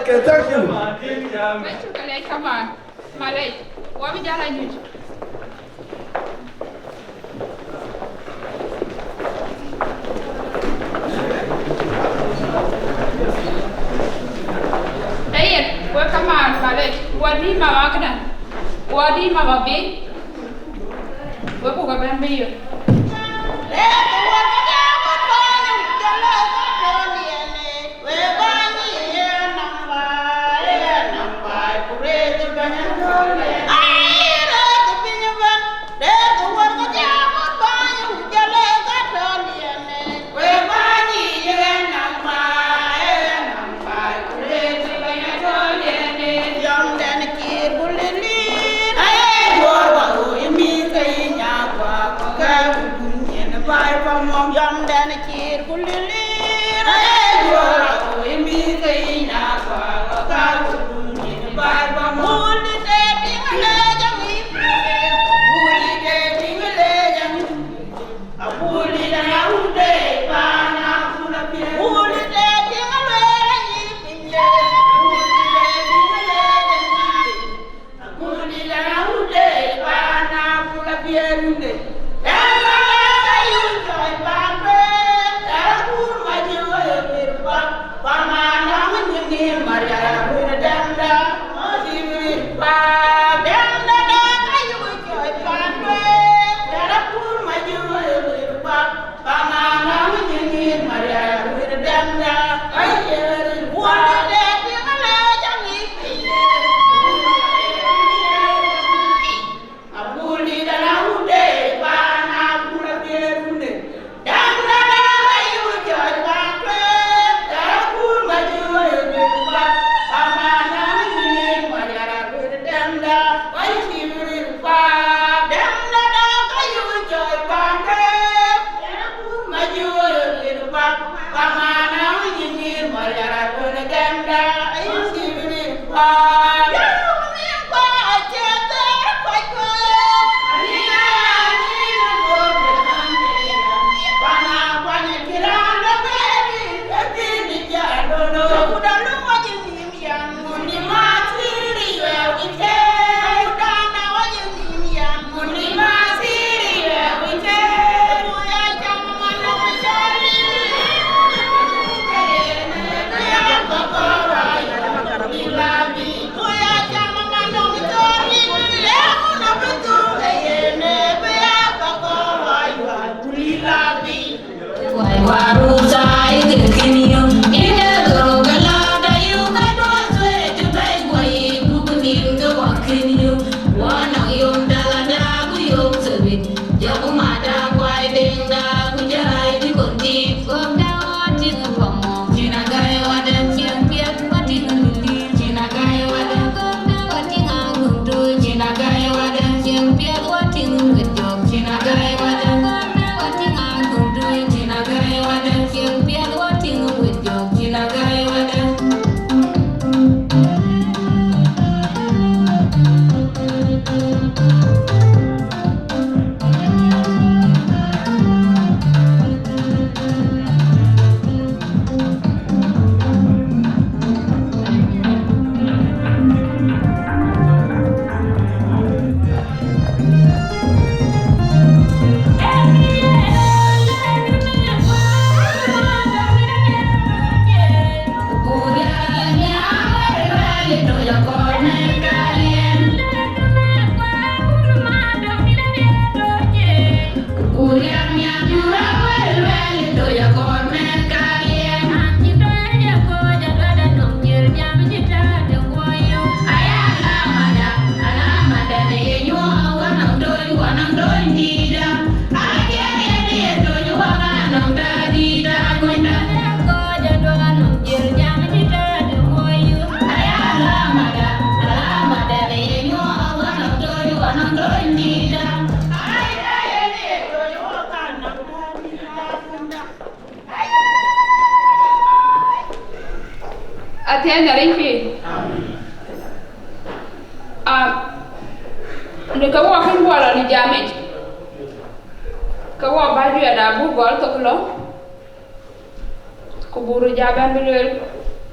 Okay, thank you. Come on. Malay, what we jalan you? Hey, welcome on, Malay. What do you want? What do you want to be? What will happen to you? Love me. thế nhà linh phi để cái quả kinh quả là đi jam ấy cái quả bài đuổi đã bu gol to lo ko buru jaban belu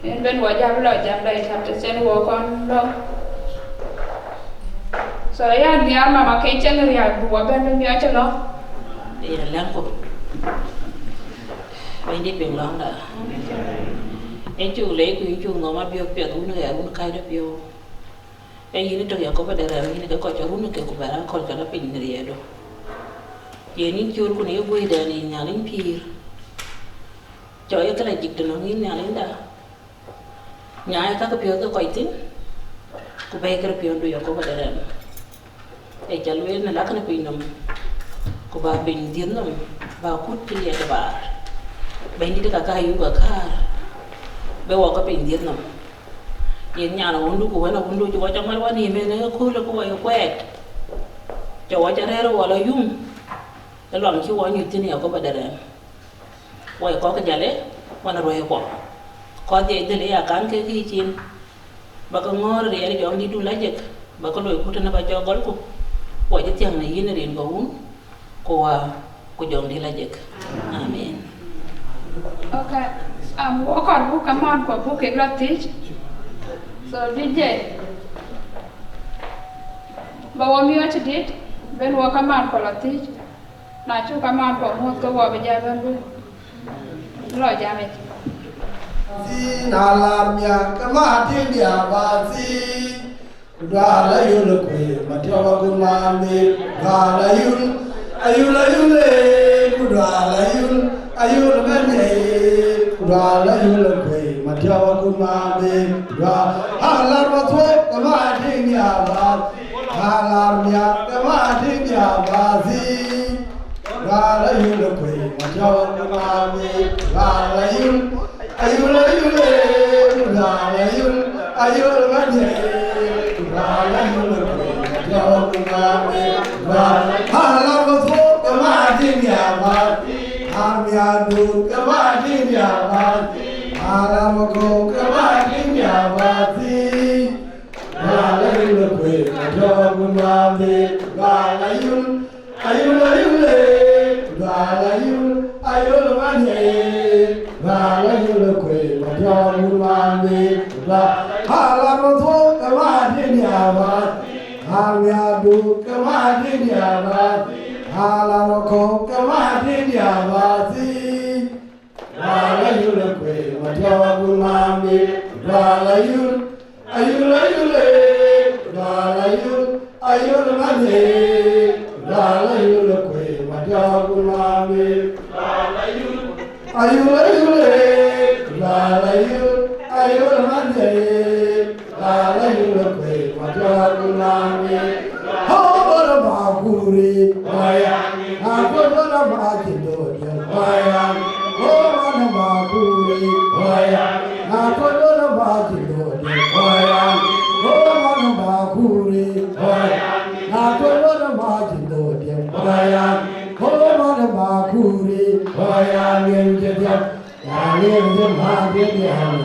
en ben wa jam lo jam dai chapter sen wo kon lo so ya ni ama ma kai chen ya bu wa ben mi a lo đi là lăng của bên đi biển long đã em chú lấy quý chú ngó mà biểu biểu thú nữa cũng khai đó biểu em nhìn nó được có phải để làm như cái coi cho hút nó kiểu của bạn coi cho nó bình này rồi giờ những chú của nó vui đời này nhà lính phi cho cái này dịch từ nó nghĩ nhà lính đã nhà các cái biểu tôi coi tính của bé cái biểu được có phải để làm để cho luôn là cái bình nằm của bà bình tiến nằm vào cút cái gì đó bà bên đi cái cái juga kar bawa ke pinggir nam ini anak undu kuat anak undu coba cakap mana ni mana aku lah kuat coba cari wala yung dalam si wani itu ni aku pada dah wai kau kerja mana roya kau dia itu le akan ke kicin bakal ngor dia ni jom di dulu aja bakal lo ikut nak baca golku wai jadi yang ni ni rin kau ku jom di lajak amin. Okay. What kind of command for book a teach? So DJ. But what we want to did, then what command for a teach? Not you command for most of what we have done. Lord Jamet. Nalamya kamati dia basi dala yul kwe matawa kumame dala yul ayul dala yul ayul mane dala yul kwe matawa kumame halar watwe kamati dia basi halarnya kamati dia basi dala yul kwe matawa kumame dala yul ayul mane dala yul matawa kumame halar watwe kamati dia basi hamya du kamati dia basi haram ko kamati dia basi dala yul kwe matawa kumame dala yul ayul mane dala yul kwe matawa kumame halar watwe kamati dia basi hamya du kamati dia basi halar ko kamati dia basi dala yul kwe matawa kumame dala yul ayul mane dala yul kwe matawa kumame ayul mane dala yul kwe matawa kumame hobara bakuri bayani hobara bakidoya bayani hobara bakuri bayani hobara bakidoya bayani hobara bakuri bayani hobara bakidoya bayani hobara bakuri bayani jadi yani jadi kwara bayani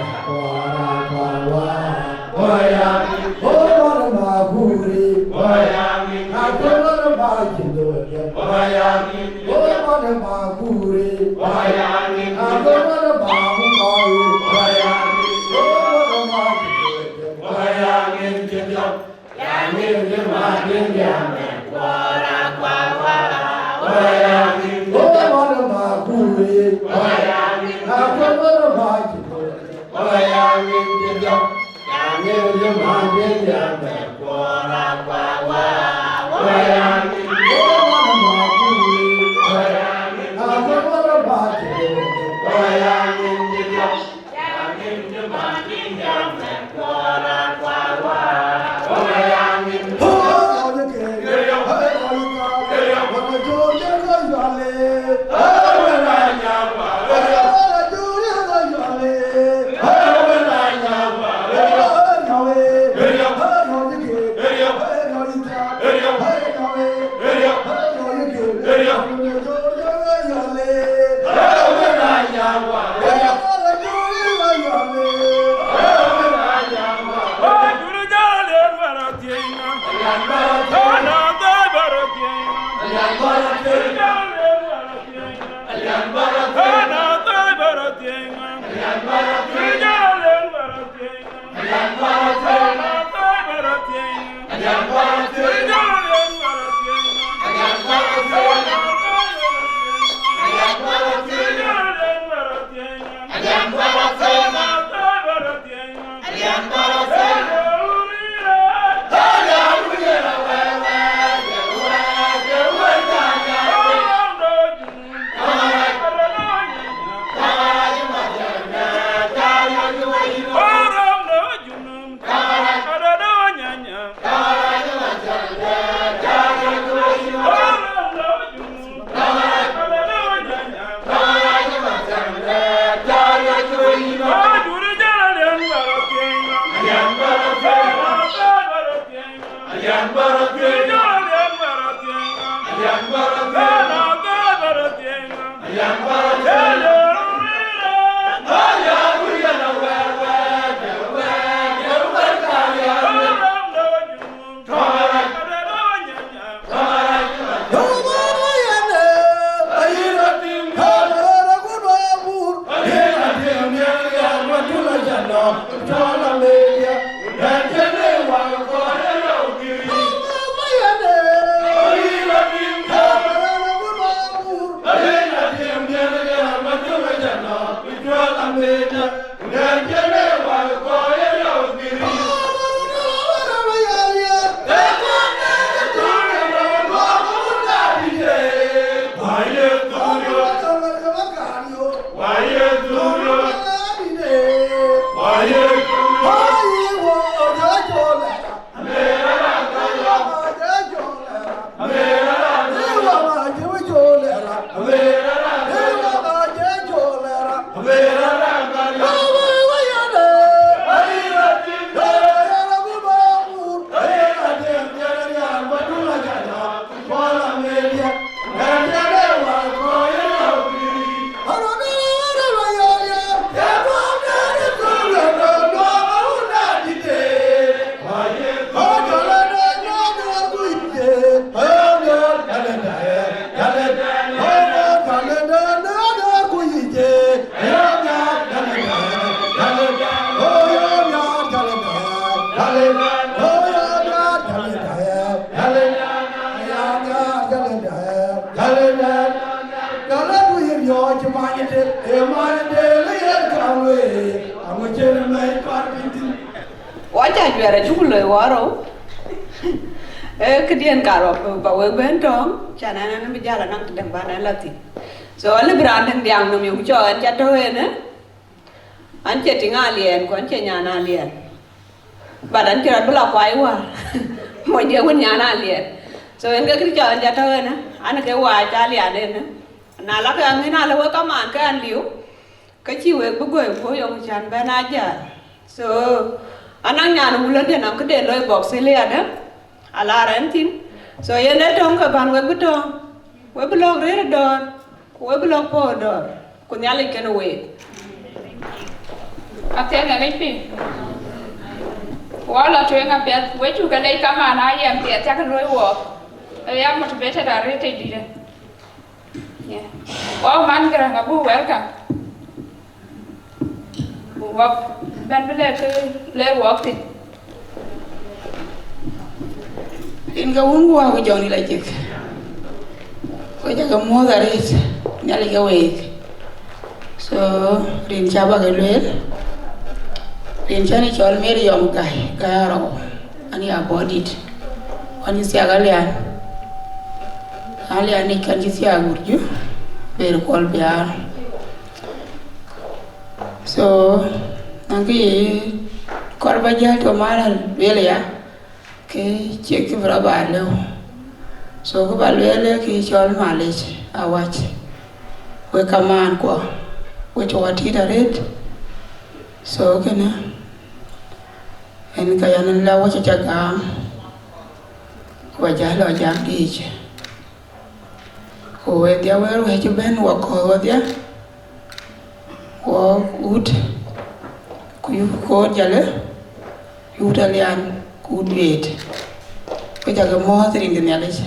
hobara bakuri bayani hobara bakidoya bayani hobara bakuri bayani hobara bakuri bayani hobara bakidoya bayani jadi yani jadi kwara bayani hobara bakuri bayani hobara bakidoya bayani jadi yani jadi kwara bayani hobara bakuri bayani hobara bakidoya bayani jadi Hey, Wacha juara chukulo waro. Kedian karo bawa bentong, cana nana berjalan nang kedeng bana lati. So ale berandeng diang nom yung coan jatuh ene. Ance tinggal alien, ko ance nyana alien. Badan kira bela kuai wa. Mo dia pun nyana alien. So enggak kerja jatuh ene. Anak ke wa cali ane. Nala ke angin ala wa kaman ke anliu. Keciwe begoy po yung chan ben aja. So anang nyana bulan dia nam kede loy box ile ada. Ala rentin. So yene tong ka ban we butong. We belong re dor. We belong po dor. Kunyali ken we. Atena lipi. Wala tuenga pia wetu kale kama na yam pia taka loy wo. Ya mo beta da rete dire. Yeah. Wow man kara ngabu welcome. Wap ban bele ke le wakti. Inga ungu wa joni la jik. Ko jaga mo da ret. Nyali ga we. So rin chaba ga le. Rin chani chol meri yom kai karo. Ani abodit. Ani siaga lian. Ali ani kan ji siaga urju. Ber kol biar. So nanti korba jal to mara bele ya. Ke cek berapa lo, so ke balwele ke chol malej awach, we kaman ko, we chwati daret, so ke na, en kayanan la wacha jagam, wajah lo jam dije, ko we dia we ben wako dia, wo ut, kuyu ko jale, utalian. Good wait. We jaga mo tring the knowledge.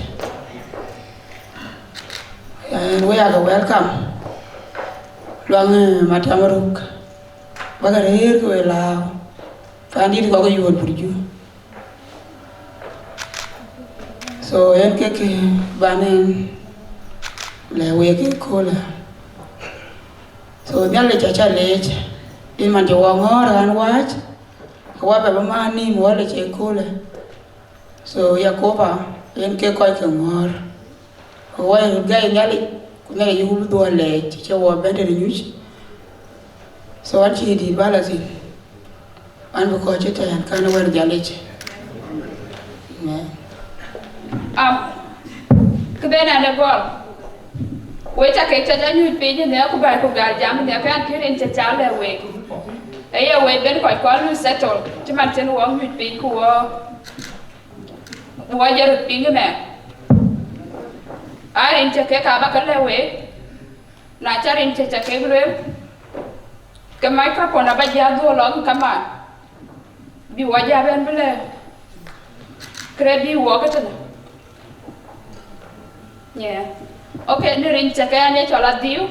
And we are welcome. Long matamaruk. bagarir ko la fandi ko ko yod burju so en ke banen le we ke ko la so nyale cha leche in man jo ngora an wach wa ba ma ni mo le che ko la so yakoba en ke ko ke ngor wa ga nyale kunele yulu do le che wa bende nyuch so an chi di balasi an ko che tan kan wer jaleche Kebena ne gol. We cha ke cha nyu pe ni ne ku ba ku ga jam ne kan kirin cha cha le we. Aya we ben ko ko lu settle. Ti man ten wo nyu pe ku wo ya ru pi ne. Arin cha ke ka ba ka le we. Na cha rin cha ke le. Ke microphone ba ja do lo kama. Bi wa ja ben bele. Krebi wo ka ta. Yeah. Okay, ni rin cha kaya ni chola diu.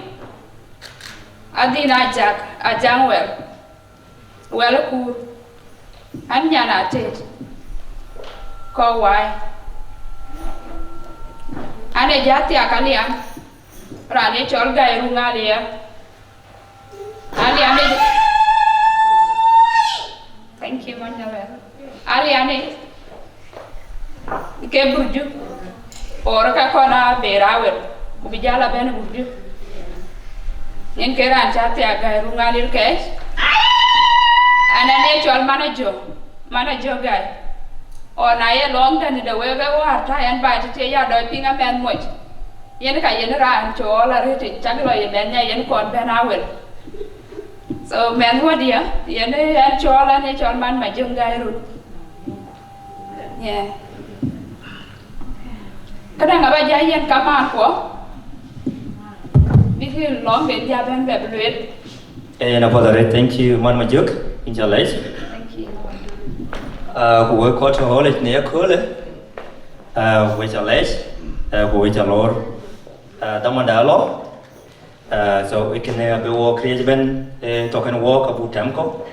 Adi na jak, ajang well. Well ku. Anya na te. Ko wai. Ane jati akalian. Rani chol gai rungalia. Ali ane. Thank you, Manjala. Ali ane. Ke burju. Ora ka kona berawel kubijala ben burju yen keran chati aga rungalir kes anane chol manajo guy ona ye long than the way ga war ta yan ba ti ya do pinga men moch yen ka yen ran chola rete chaglo ye ben ya yen kon ben awel so men wadia yen yan chola ne chol man ma jung guy ru yeah. Kadang apa jayan kamar ko? Bigi long ben jaban bebluet. Na padare, thank you man majuk injalais. Thank you. Hoe kort holet ne kole. Hoe jalais, hoe jalor. Damandalo. So we can be walk create ben token walk abu temko.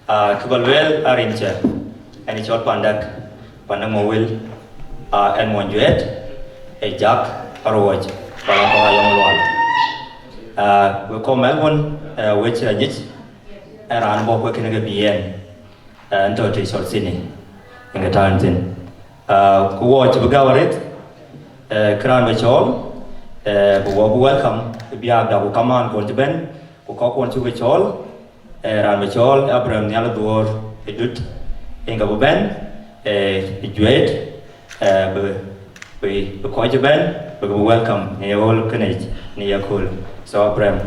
Kubalwel arincha. Ani chot pandak mowil. En monjuet jak arwaj para payong lual we ko melbourne which nyich ran bo ko kene bien ento ti sol sini inga tantin ko watch begawaret kran we chol bo welcome biya da ko kaman ko ben ko ko chu we chol ran we chol abram nyala dor edut inga bo ben juet we ben we welcome ni all connect ni yakul so Abraham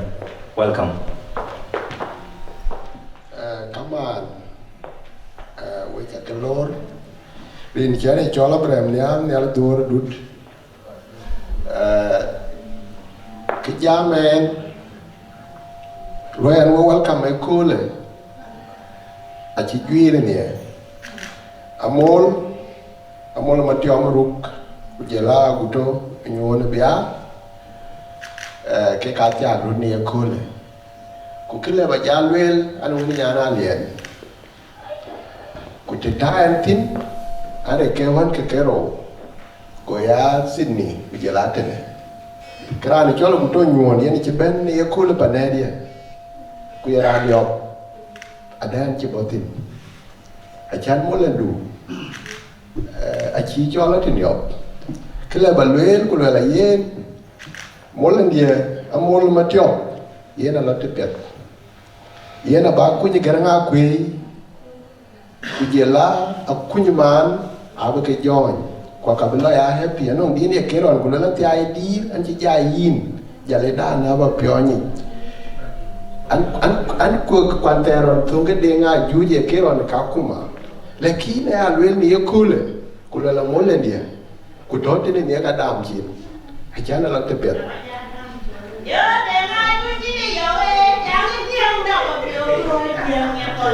welcome come on we take a lord rin chane chola Abraham ni al dur dut ke jamen we welcome e kule a chi gwire ni amol matiom ruk kujela guto nyone bia ke katia runi ekole kukile bajalwel anu nyana lien kuteta entin are kewan ke kero goya Sydney kujela tene krani cholo guto nyone yani chiben ni ekole panedia kuyara dio adan chibotin achan molendu achi chola tin yop kila balwel kula la yen molen dia amol matiop yena la tepet yena ba kunyi garanga kwe kujela akunyi man abake join kwa kabila ya happy no dini keron kula la ti ID anji jayin jale dana ba pyonyi an ko kwanteron tunge denga juje keron kakuma lakini alwel ni kule kula la mole ndia kutote ni ka dam chin achana la tepet yo de ma ju ji ni yo e jang tiang da ko yo ro tiang ya ko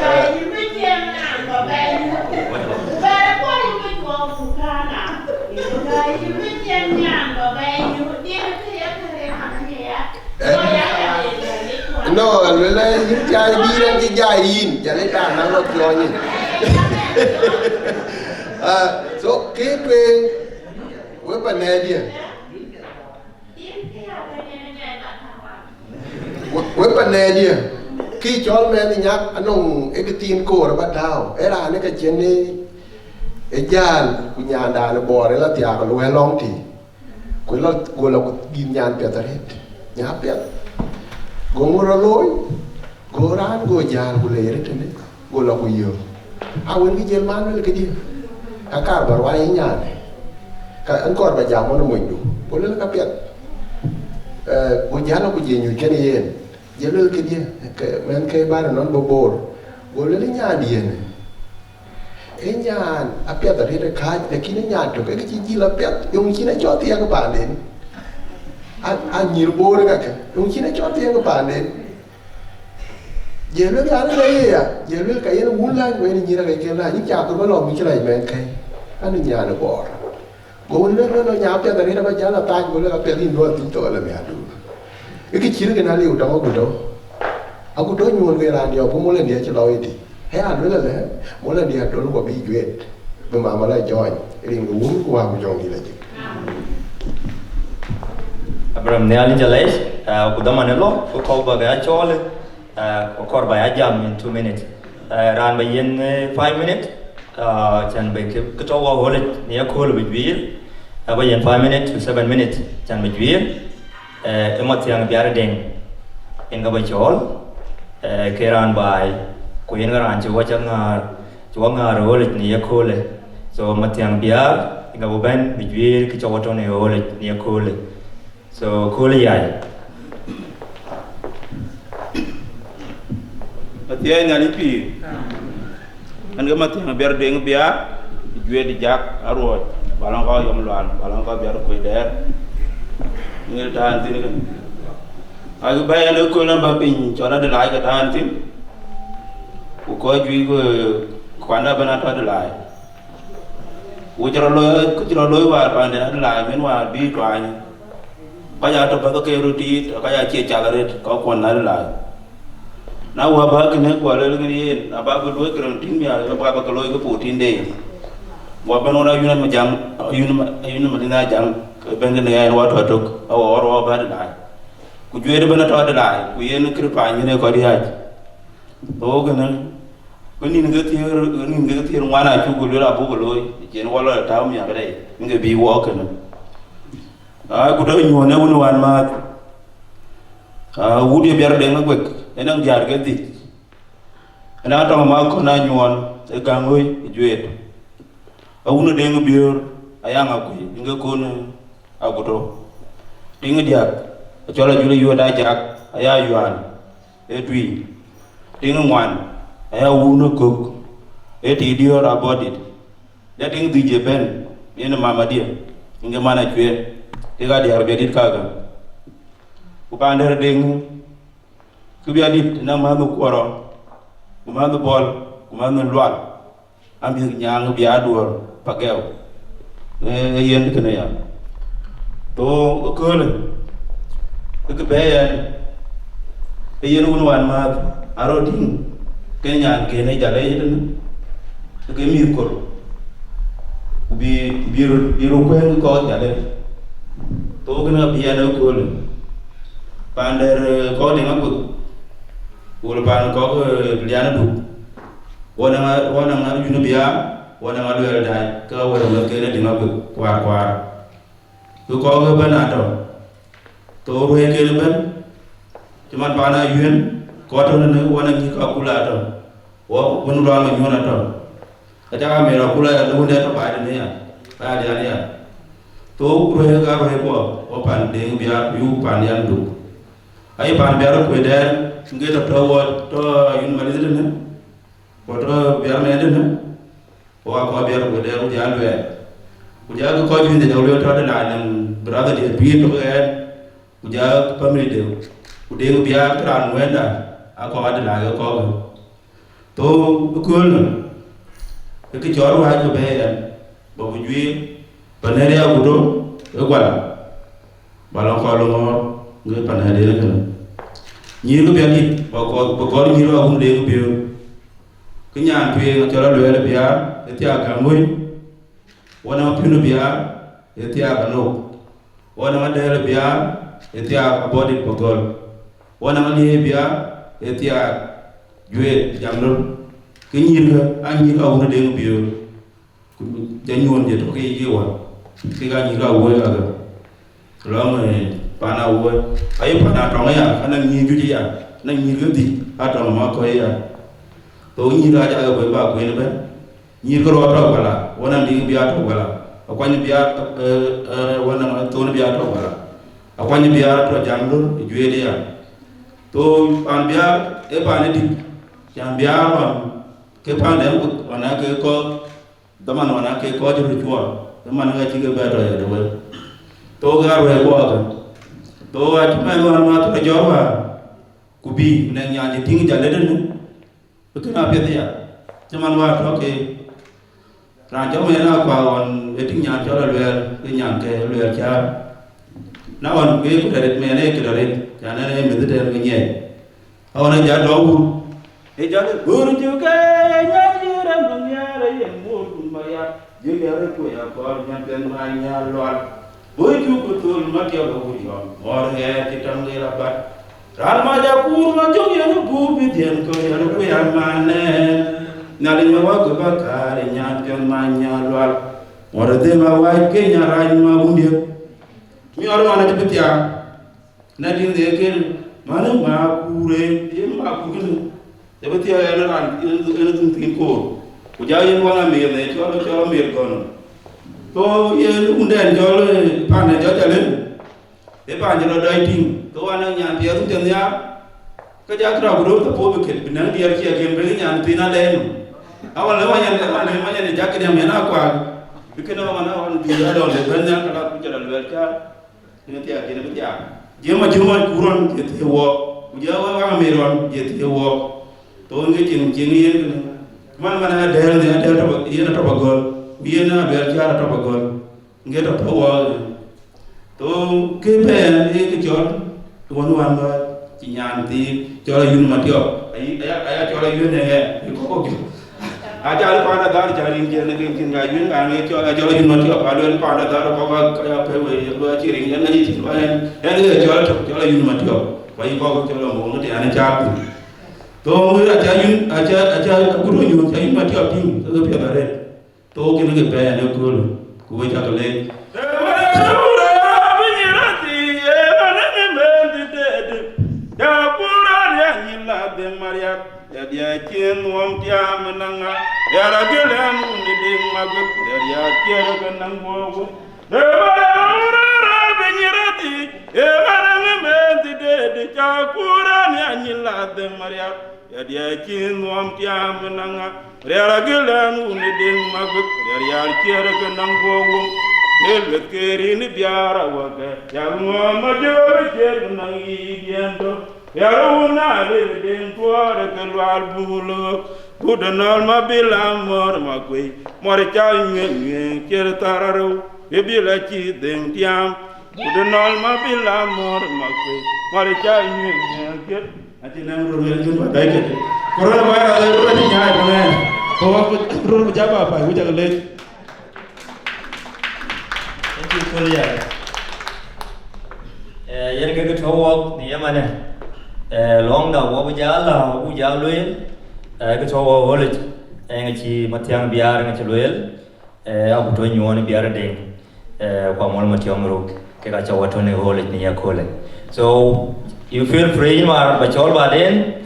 Hãy subscribe cho kênh Ghiền Mì Gõ để không bỏ lỡ những video hấp dẫn. no le ja di ran ki ja yin ja le ta na lo yo ni so ke pe we pa ne dia we pa ne dia ki chol me ni nyak anong e ke tin ko ra ba dao era ne ka chen ni e jal ku nyanda le bore la tia ko le long ti ku lo ko lo gin nyan pe ta ret nya pe go ngoro loy go ran go jal ku le ret ne go lo ku yo a wen gi jel man le ke dia ka ka bar wa nya ne ka an ko ba jam mo no mo du ko le ka pe go jalo ku je nyu ke ni yen je le ke dia men ke ba non bo bor go le nya di ne enyan apia ta rede ka de kine nya to ke chi ji la pet yung chi na cho tia ka ba nen a nyir bor ka ke yung chi na cho tia ka ba nen je le ga le ya je le ka yen wun la we ni nyira ka ke la ni cha ko ba lo mi chi la men kai an nya na bor go le no nya apia ta rede ba ja la ta go le ka pe ni no ti to la me adu e ke chi le na le u ta ko do a ku do nyu nge ra dio ko mo le dia chi lo iti he a le le mo le dia to lo bi juet be ma ma la join ring wun ko wa mo jong ni la ji Abraham ne ali jalais ku da manelo ko ba ga chole ko kor ba jam in 2 minutes ran ba yen 5 minutes chan be ke to wa hole ne ko le bi ba yen 5 minutes to 7 minutes chan be bi mo tiang biar deng en ga ba chol ke ran bai ko yen ran chu wa chang hole ne ko le so mo tiang biar ga bo ben bi ke to wa to ne hole ne ko le so kuli yai atia nyali pi an ga matia ber deng bia jwe di jak aro balang ko yom lan balang ko ber ko der ngel tan tin kan ag bayan ko lan ba pin chora de lai ga tan tin ko jwi ko kwanda bana to de lai wo jara lo wa pa de lai men wa bi twani kaya to ba ke ruti kaya che chalaret ko ko na la na wa ba ke ne ko le ni na ba ko do kran tin ya ba ko lo ko putin de wa ba no na yuna ma jam yuna ma dina jam ben ne ya wa to wa ba da ku jwe de bana to da ku yen kri pa ni ne ko di ha to ga na ko ni ngi ti wa na ku lo la bu ko lo jen wala ta mi ya ga dai ngi bi wo ka na ku do ñu ne wonu wan ma wudi biar de ngak enang jar ke di ana to ma ko na ñuon e gangoy juet wonu de ng biur ayanga ko nga ko na agudo dinga diak chola jule yu da jak aya yuan e tui dinga ngwan aya wonu ko e ti dior about it da ding di je ben ina mama dia nga mana juet tiga di harga dit kaga upandar ding kubia dit na manu kwaro kumanu bol kumanu lual ambi nyang bia dur pagel yen kene ya to ko le ke bayan yen unwan ma aro ding kenya kene jale yen ke mir ko bi biru ko jale to gna biana ko le pander ko de ngab wala pan ko biana du wona ngab yunu biya wona ngab wala dai ka wala la ke de ngab kwar to ko ga bana to ro ke le ban cuman pana yuen ko to ne wona ni ka kula to wo bunu ro ma nyona to ta me ro kula ya lu de to ba de ne ya ba de ya to rohe ga rohe ko o pan deng bia yu pan yan du ai pan bia ko der nge to wo to yun mali de ne ko to bia me de ne o ko bia ko der u ja lwe u ja ko bi de jaw to de la nan brother de bi to ga u ja family de u de bia kran wenda a ko de la ko to ko no ke jor wa jo be yan bo bu jui panere agudo egwala balon ko lo nge panere le kana Nyir ko biali ko nyir wa hunde ko biyo. Kenya tuye ngatola lwele biya etia gamoi. Wana mapino biya etia kano. Wana madele biya etia abodi pogol. Wana mali biya etia juet jamno. Kenyir ka anyi ka hunde ko biyo. Janyon je to ke yewa. Ke ga nyir ka wo aga. Long pana wo ai pana tong ya kana nyi ju ya na nyi ga di atong ma ko ya to nyi ga ja ga ba ko ne ba nyi ko ro to bala wona ndi bi ato bala akwani bi wona to ne bi ato bala akwani bi ato jamdo juede ya to pan bi e pa ne di jam bi on ke pan de wona ke ko daman wona ke ko ju juwa daman ga ci ga ba to ya de to ga ro ko ga to at ma ma to jowa kubi ne nyaani tingi jale den bekena pedia jaman wa to ke ran jo me na kwa on eting nyaan jo la ler ke nyaan ke ler cha na on ke ko dere me ne ke dere ya ne me de der nye awon ja do wu e ja de gur ju ke nyaani ran no nyaare ye mo dum ma ya je gare ko ya ko nyaan den ma nya lol Boju betul mati aku bujang, orang kita mengira bat. Ramai jakur macam yang bubi dian kau yang yang mana? Nari mawa kebakar nyampion manya luar. Orang dema wai ke nyarai mabundir. Mi orang mana cepet ya? Nadi dekil mana makure, dia makure. Cepet ya yang tinggi kor. Kujain wang amir ni, cuaca amir kono. To ye unden jol pane jol jalen e panje no dai ting to wana nya ti tu ten ya ka ja kra bro to po bekel binan di ar ki agen be nya ti na len awal le wanya ne jak ne mena kwa bikena mana wan di ado le ben nya kala ku jara le ka ne ti agen be ya jema kuron je ti wo uja wa me ron je ti wo to nge chin ye man mana der ne der to ye na to bagol Biena berjar atau bagol, nggak ada power. To kepen ini kejor, tuan cinyanti, jual yun matio, ayah jual yun ya, kok aja ada pada dar jaring dia nak kincin gayun, kami jual yun matio, ada pada dar kok kayak pewe, lu ciring yang ni ciring, yang jual yun matio, bayi kok jual ngomong nanti ane jatuh. To aja guru yun, yun matio ping, tu piada to kena ke bayar dia kul, kuwe cakap leh. Dia cien wong tiam menanga, dia ragilan undi ding magut, dia cien kenang bogu. Dewa benyirati, marang menti de cakuran yang nyilat deng mariat. Dia cien wong tiam menanga. Riara gelan uni ding magut, riara kira kenang bogu. Elbet keri ni biara wake, yang ngoma jauh kenang idiento. Riara una ding tuare keluar bulu, budanal mabila mor makwe, mori cai nge kira tararu, bibila ci ding tiam. Budanal mabila mor makwe, mori cai nge kira. Ati nang rubel jumpa baik itu. Corona virus ada berarti nyai mana? Kau rubel berjaba apa? Hujan kelih. Thank you Kulia. Yang kita tahu ni mana? Long dah wabah jala, wabah jaluil. Kita tahu holit. Yang ci matiang biar yang ci luil. Aku tu nyuan biar deng. Kamal matiang ruk. Kita tahu tu ni holit ni ya kole. So you feel free mar bacol baden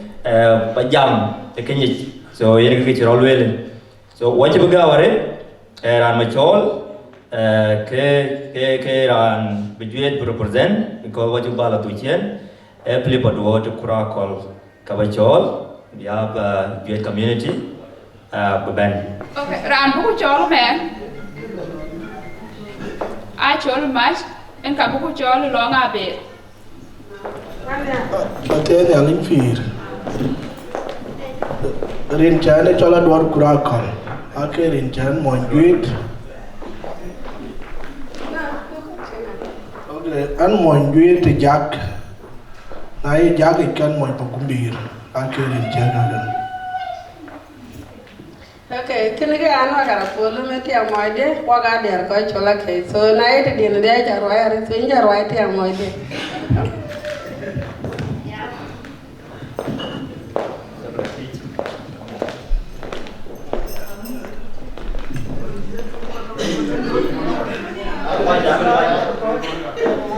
pajam tekenyit so yene ke chirol wel so waje bagaware ran bacol ke ran bijuet represent because waje bala tuchen pli padwo to kura kol ka bacol ya ba juet community baben okay ran bu chol men a chol mas en ka bu chol lo ngabe Baten yang infir, rincan cola dua kurakal, akhir rincan monjuit, okay, an monjuit jak, na ye jage kan mo pa kumbir akerin jaga. Okay, kini ke anu agara polo meti ang moide waga der ko chola ke so na ite din de jarwa ari so jarwa ite ang moide.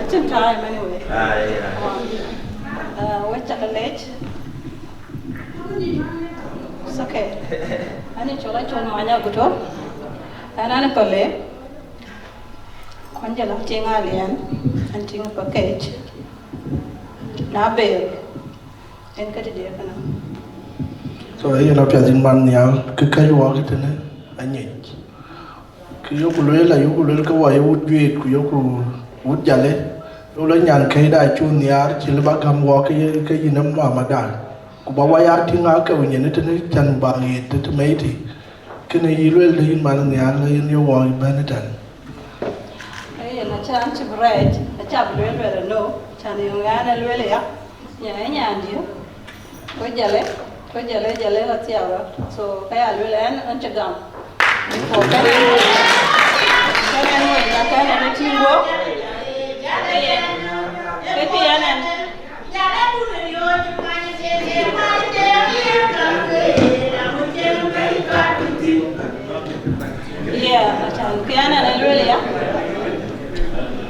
It's in time anyway. What's the late? It's okay. Ani chola chola manya guto. Anani pale. Kwanja la tinga lian. Antinga package. Na bel. En kati dia kana. So ye na pia din man ya ke kai wa ke tene anyej. Ki yokulela ka wa yut yet ku yoku wut jale. Yo la nyan kai da chu niar chi le ba gam wa ke yinam ma madal. Ku ba wa ya tinga ka wen ne tene chan ba ye te meiti. Kene yilwel de yin man niar la yin yo wa benetan. Ai na chan chi bread. Na cha bread no. Chan yo ngana lwele ya. Ya nyandi. Ko jale la tiara. So kaya lwele an chagam. Ko kana no ya kana na tingo. Keti yanan. Jale dulu yo cuma se ma Yeah, chan kiana na lwele ya.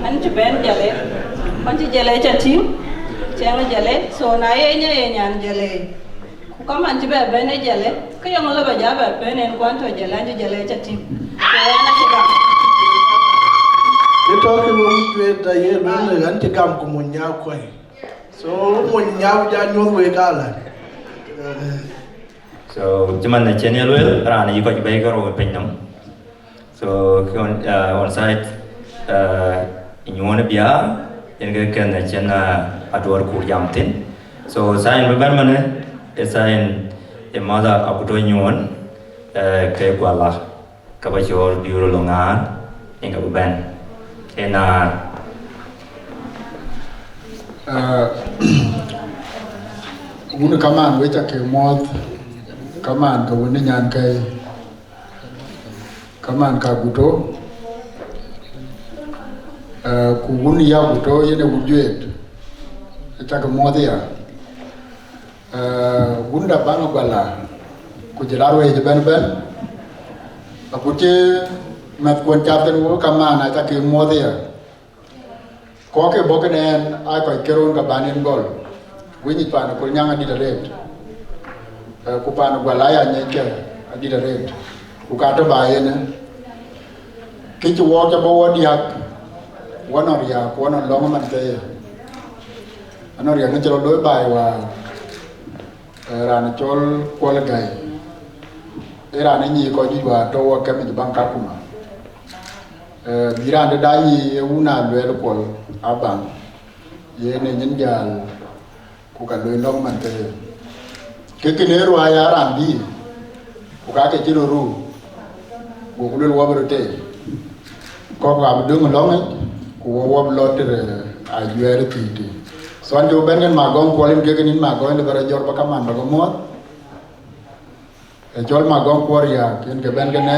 An ben jale. Panci jale chatim. Chang jale. So na ye nyan jale. Kama anti be bene jale. Kaya ngola ba jaba bene kwanto jale chatim. So yana kiga. Ito ke mo mutwe da ye bele an te gam ko mo nya ko. So mo nya ja nyo we kala. So cuman na channel well rana iko jibai ko ro penyam. So on site inyone biar yang kan na chana adwar ku yamtin. So sign beban mana sign emada abuto nyon ke kwala kabajor biuro longan yang kabuban ena Guna kaman wecha ke mod kaman ka wani nyan kai kaman ka guto ku wuni ya guto yene wujwet ita ka mod ya gunda banga bala ku jelaro e ben aku ce mat kon chapten wo kaman ita ke mod ya ko ke bokenen ay ko keron ka banen gol wini pana ko nyanga di red ku pana gwala ya nyeke di red ku ka to ba yene ki ci wo ta bo wodi hak wono ya ko wono longa man te anor ya ngelo do ba wa ran chol ko la gai era ne ni ko di wa to wa ka mi banka kuma birande dani una lwel ko abang yene nyin jal ku ka loy long man te ke ne ro ya rambi ku ka ke jiro ru ku ku lo wa te ko ga bu dung long ku wo lo te a yuer ti so ando ben gan ma gon ko len ke nin ma gon le bara jor ba kaman ba mo e jol ma gon ko ya ken ke ben gan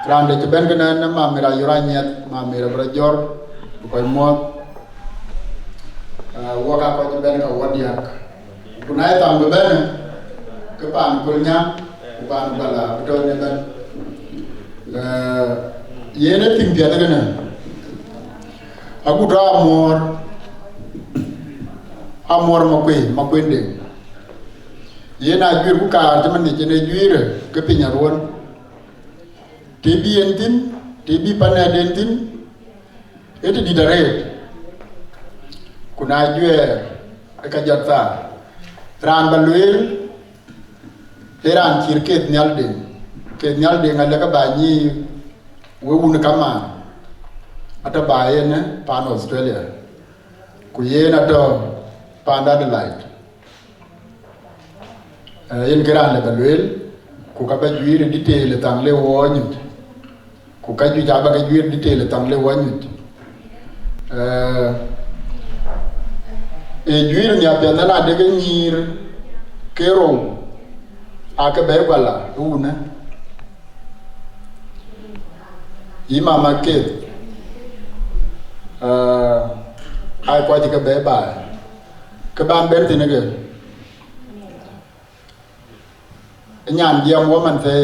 Rande ci ben gëna na ma mira yura ñet ma mira bra jor bu koy mo woka ko ci ben ka wodi yak bu nay tam be ben ke pan ko ñam bu pan bala bu to ne ben yene tim biya daga na aku do amor ma koy ndé yena jur bu ka ci man ni ci ne juire ke piñar won tebi entin tebi panadentin itu di daret kuna juer ka jatta ran balwel ran cirket nyalde ngala ka bani wewun kama ata bayene pan Australia ku yena to pan Adelaide yen gran le balwel ku ka ba juire di tele tangle wonyut ku ka ju jaba ka juir di tele tangle wanyut juir nya pe na de nyir kero aka be gwala una imama ke ai kwa ti ka be ba ka ban ben ti ne ge nyan diam wo man fe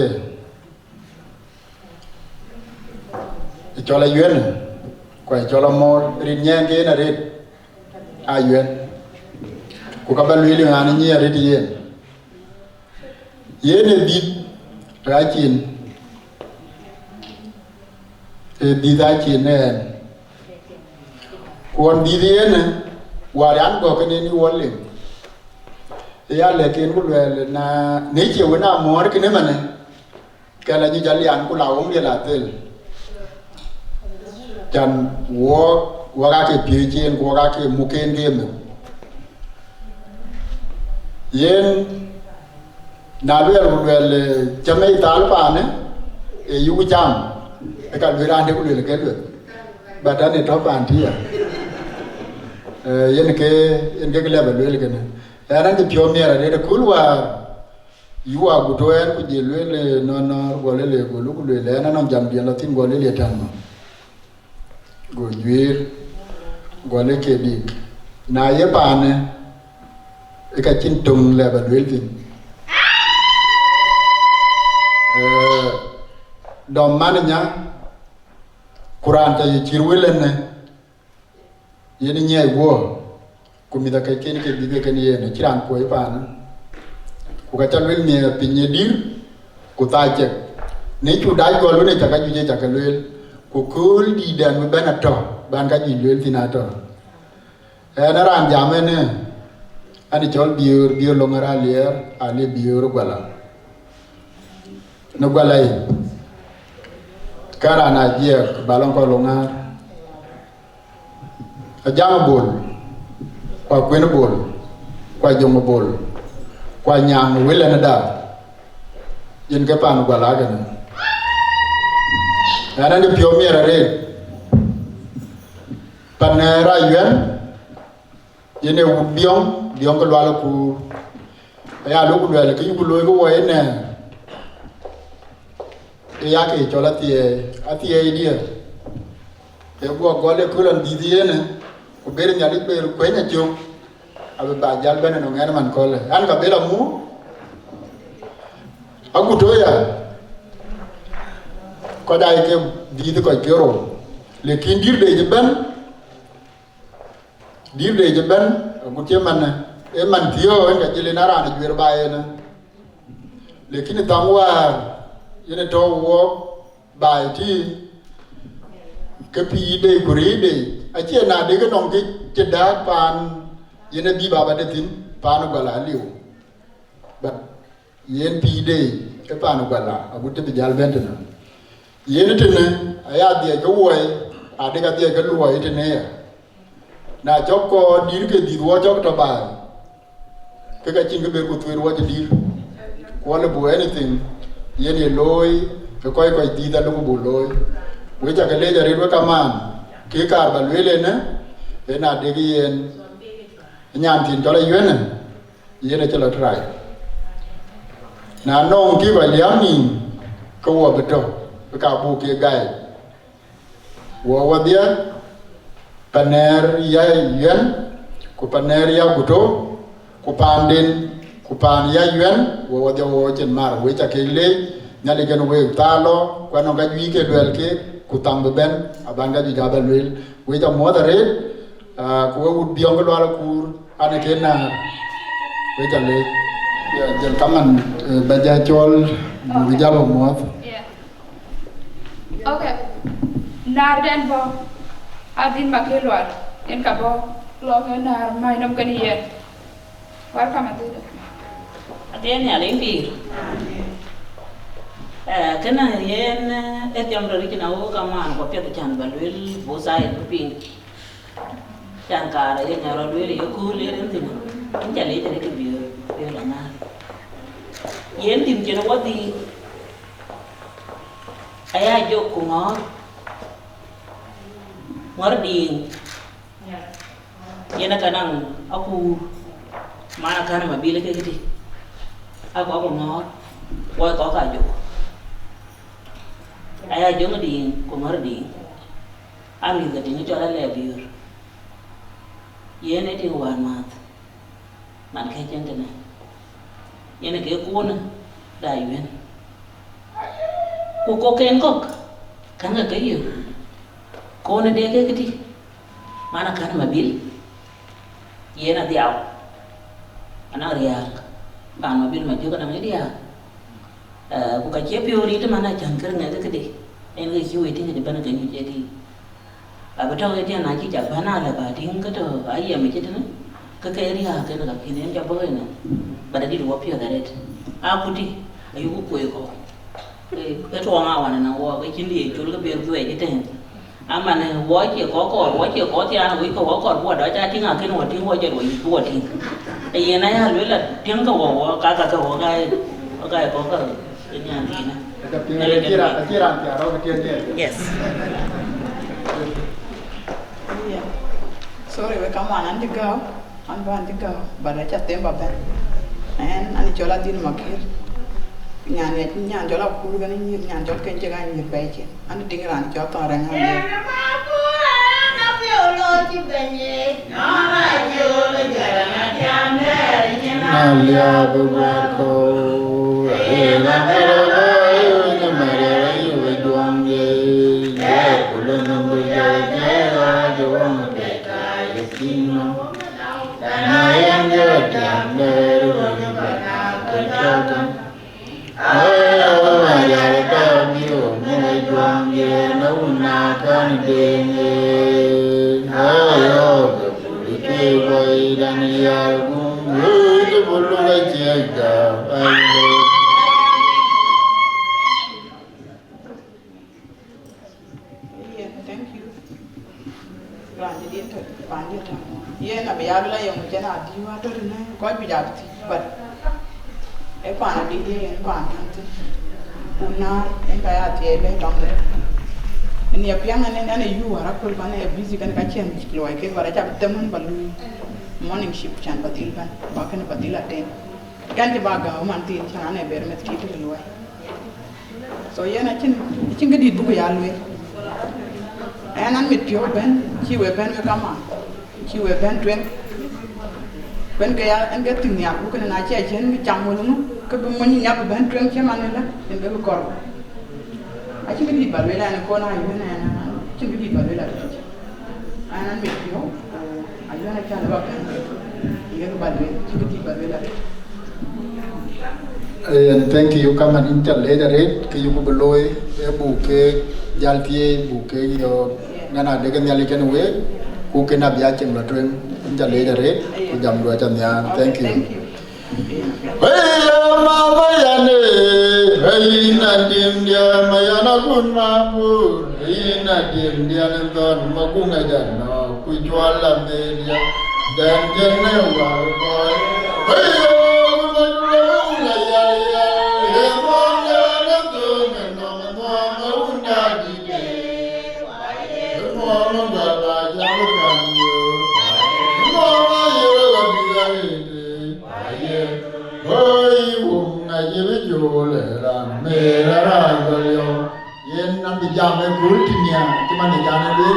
cho la yuen kwa cho la mo rin nyen ke na rit a yuen ku ka ba lwi li ngani nyi rit yen yen di ra chin di da chin ne kon di yen wa ran go ke ni wolle ya le ken ku le na ne che wona mo ke ne mane ka la ni jali an ku la wong le la tel dan wo ga ke piejen wo ga ke muken game yen na le jamai tal pa ne e yu jam e ka le ran de ku le ke le badane to pan ti yen ke le ba le ke ne era ke pio mera de kulwa yu a guto en ku je le no go le go lu ku le na no jam dia la tin go le tan go juir go le ke di na ye bane e ka chin tung le ba le tin dom man nya Quran ta ye chirwele ne ye ni nye go ku mi da ka ken ke di ke ni ye ne chiran ko e bane ku ka chalwel ne pinye dir ku ta che ne chu dai go lu ne ta ka ju je ta ka le ku kul di dan me bana to ban ka ji lel tinato na ran jame ne ani chol biur lo ngara lier ali biur gwala no gwala yi kara na je balon ko lo ngar a jam bol kwa kwen bol kwa jom bol kwa nyam wele na da yin ka pan gwala ga na ni pio mi re panera yuen yene biong ko lwala ku ya lu ku lwala ki ku lo ko wo ene ya ke chola tie dia e go le ku lan di ene ku ber nya li ber ko nya jo abe ba jal bene no ngene man ko le an ka bela mu aku to ya ko dai ke di ko kero le kin dir de ben ku te man e man tio en ka jile nara ni ber ba ena le kin tamwa yene to wo ba ti ke pi de kuri de a che na de ko non ke che da pan yene bi baba de tin pan gala liu ba yen pi de ke pan gala abu te jal bentena yene tene aya de ko woy a de ka de ko lo yi tene ya na joko dir ke dir wo jok to ba ke ka chin ke be ko tuer wo dir ko le bu anything yene loy ke koy di da lu bu loy we ja ke le ja ri ka man ke kar ba le ne e na de yen nyan tin to le yene yene che la trai na non ki ba liam ni ko wo beto ka bu ke gai wo dia paner ya yen ku paner ya guto ku pandin ku pan ya yen wo dia wo chen mar we cha ke le nyale gen we talo kwa no ga wi ke duel ke ku tambe ben abanga di jabal wel we cha mo da re ku wo biong ko ala kur ana ke na we cha le ya jel kaman ba ja chol bu jalo mo okay narden bo adin makelwar en ka bo lo nar mai nam kan yen war ka mate aden ya le bir kana yen et yam do rikina o ka man ko pe chan balwel bo sai ko ping chan ka ra yen ya ro le yo ku le ren tin ja le ja ke bi yo la na yen tim je no wadi aya jo ku ngor ding Yena kanang aku mana kana mabile ke gidi. Aku ngor. Woi ko ka jo. Aya jo ngadi ko ngor di. Ami gadi ni jola le biur. Yene ti wan mat. Man ke jentene. Yene ke kona da yuen. Ku ko ken kok. Kanga ke yu. Kona de ke gidi. Mana kana mabil. Yena diaw. Ana riak. Ban mabil ma juga nang dia. Buka piori itu mana jangkar nggak gede. Ini kiu itu nggak dibana gani jadi. Betul dia nak kijak bana lah bading kado ayam itu tu. Kekeriah kena kaki ni yang jauh ni. Pada di dua pion ada. Aku di ayu kuih ko. Itu orang awan nang wah kecili jual ke biar kuih itu. Aman wah dia kau tiada kuih kau buat dah jadi ngah kena tinggal wah jadi buat ting. Iya naya lu lah tinggal kau kakak kau kai kau ini nanti na. Kira tiara Yes. Yeah. Sorry, we come on and go. I'm going to go. But I just think about that. And I jola din makir. Nyan jola kuru gani nyan jol ken jaga ni baiki. Ani dingeran jol to orang ngani. Nalia bubako, ela mera mera yu juange, ya kulan buja ya juang beka yasino, tanayang ya tiamber bana kacang, ayo ya kamiu mera juange nauna kan denge, ayo kebuli boy dan ya Thank you. Ranji dia tu, panjang tu. Ia nak biar lah yang macam nak diwa tu ni, kau biar tu. But, pan dia yang pan tu. Unar, yang kaya dia le dong le. Ini apa yang ane you harap kau mana busy kan kacian keluar ke, baru cakap teman balu. Morning shift chan patil ban bakan patil aten kan je baga o man tin chan ane ber met kiti luai so yana chin gadi bu ya luai anan mit pio ben chi we ben kama chi we ben twen ben ga ya an ga tin ya bu kana na che chen mi cham mo no ka bu mo ni ya bu ben twen che man la en be ko a chi gadi ba le la na ko na yu na chi gadi ba le la anan mit pio ayuhan aja lewat kan, iya tu balik, cukup tiba balik. Thank you kaman intel lederate ke yuko beloy buke jaltie buke yo ngana de kan yali kan we ku kena biacem la tren intel lederate ku jam 2 jam ya. Thank you. Hey mama yane hey nadim dia mayana kun mabur hey nadim dia nonton magung aja no ku jual la media dan jene war boy hey la ya ya mama nonton no mama una di mama baba jalan yo mama yo la biga Hoi wong na yebe jole ran mera ran golyo yen nam bi jame gultinya timane jane be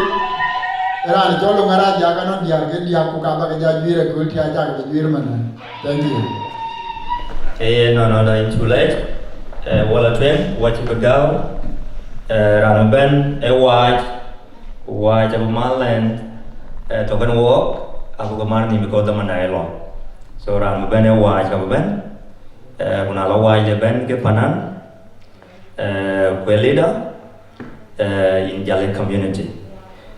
ran jolo ngara jaga no dia ke dia ku ka ba ke jajire gulti aja ke jajire man. Thank you. No in too late. Wala twen what you go ran ben waj abu malen to kan walk abu kamar ni ko da manailo. So ran ben waj abu ben kuna la waj ben ke panan kwe leader in Jalen community.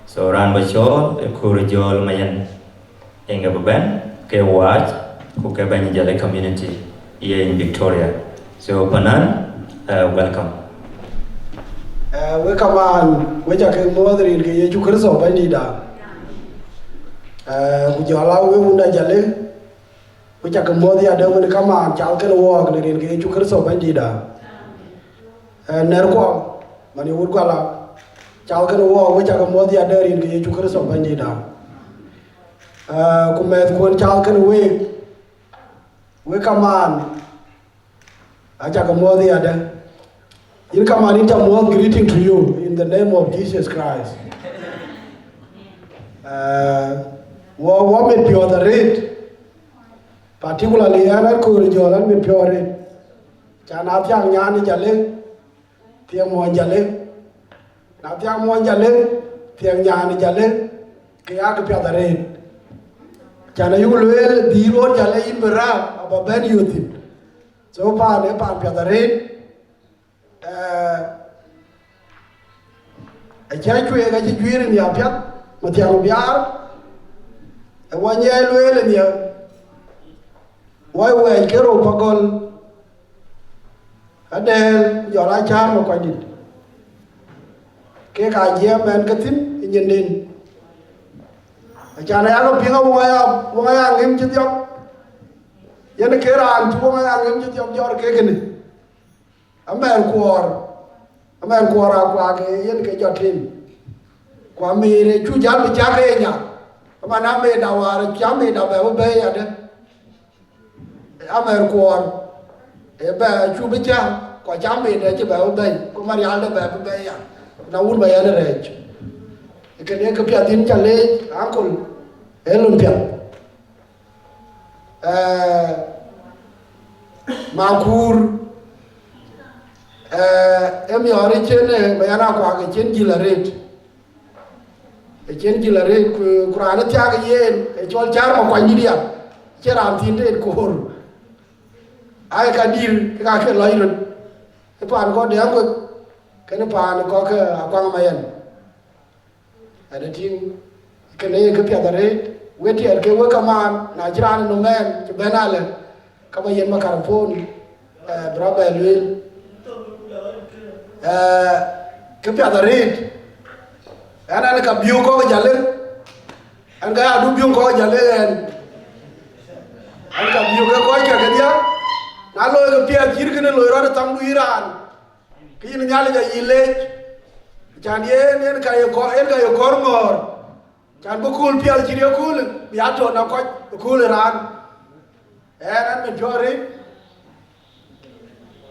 So ran bachol kurjol mayan enga ben ke waj ku ke ben Jalen community here in Victoria. So panan welcome. We come on, we just ke modri ke ye chukriso bandida. Kujala we unda Jale. We just ke modri ada we come on, chal ke walk ke ye chukriso bandida. Nerko mani urkala chal ke walk we just ke modri ada ke ye chukriso bandida. kumet kun chal kan we kaman acha kamodi ada in kaman inta mod greeting to you in the name of Jesus Christ. Wa me pure the red, particularly ana ko jolan me pure red. Chana tyang nyani jale, tiang mo jale, na tiang mo jale, tiang nyani jale, kaya ke pure the red. Chana yulwel diro jale in bera aba ben yutin. So pa ne pa pure the red. A church we ga jwiri ni apya, matiang biar. Wanye lwele niya wai kero pagol adel jola char mo kwadi ke ka je men katin nyendin achana ya ko pinga waya ngim chityo yen kera an tu waya ngim chityo jor ke kene amer kuor akwa ke yen ke jotin kwa mere chu jal bi chake nya mana me da war chame da be ya de amer kuor e ba chu bi cha kwa chame de che be ko mari al de be ya na un ba ya de rech e ke ne ke pia tin chale ankol elun pia makur emi ori chene me yana kwa ke chen gilaret chen gilare kurana tiaga yen e chol char ma kwani dia cheram tinde ko ai ka dir ka ke loiro e pan ko de ko ken pan ko ke akwang mayen ada tin kene ke pia dare weti er ke wa kaman na jiran no men ke benale ka ba yen makar pon braba lwel ke pia dare ana ka biyo ko jale an ga adu biyo ko jale an ka biyo ko ka dia na lo ga pia jirgene lo ira tam du iran kin nyale ga ile chan ye nen ka yo ko en ga yo korngor chan bu kul pia jiri kul ya to na ko kul ran an me jore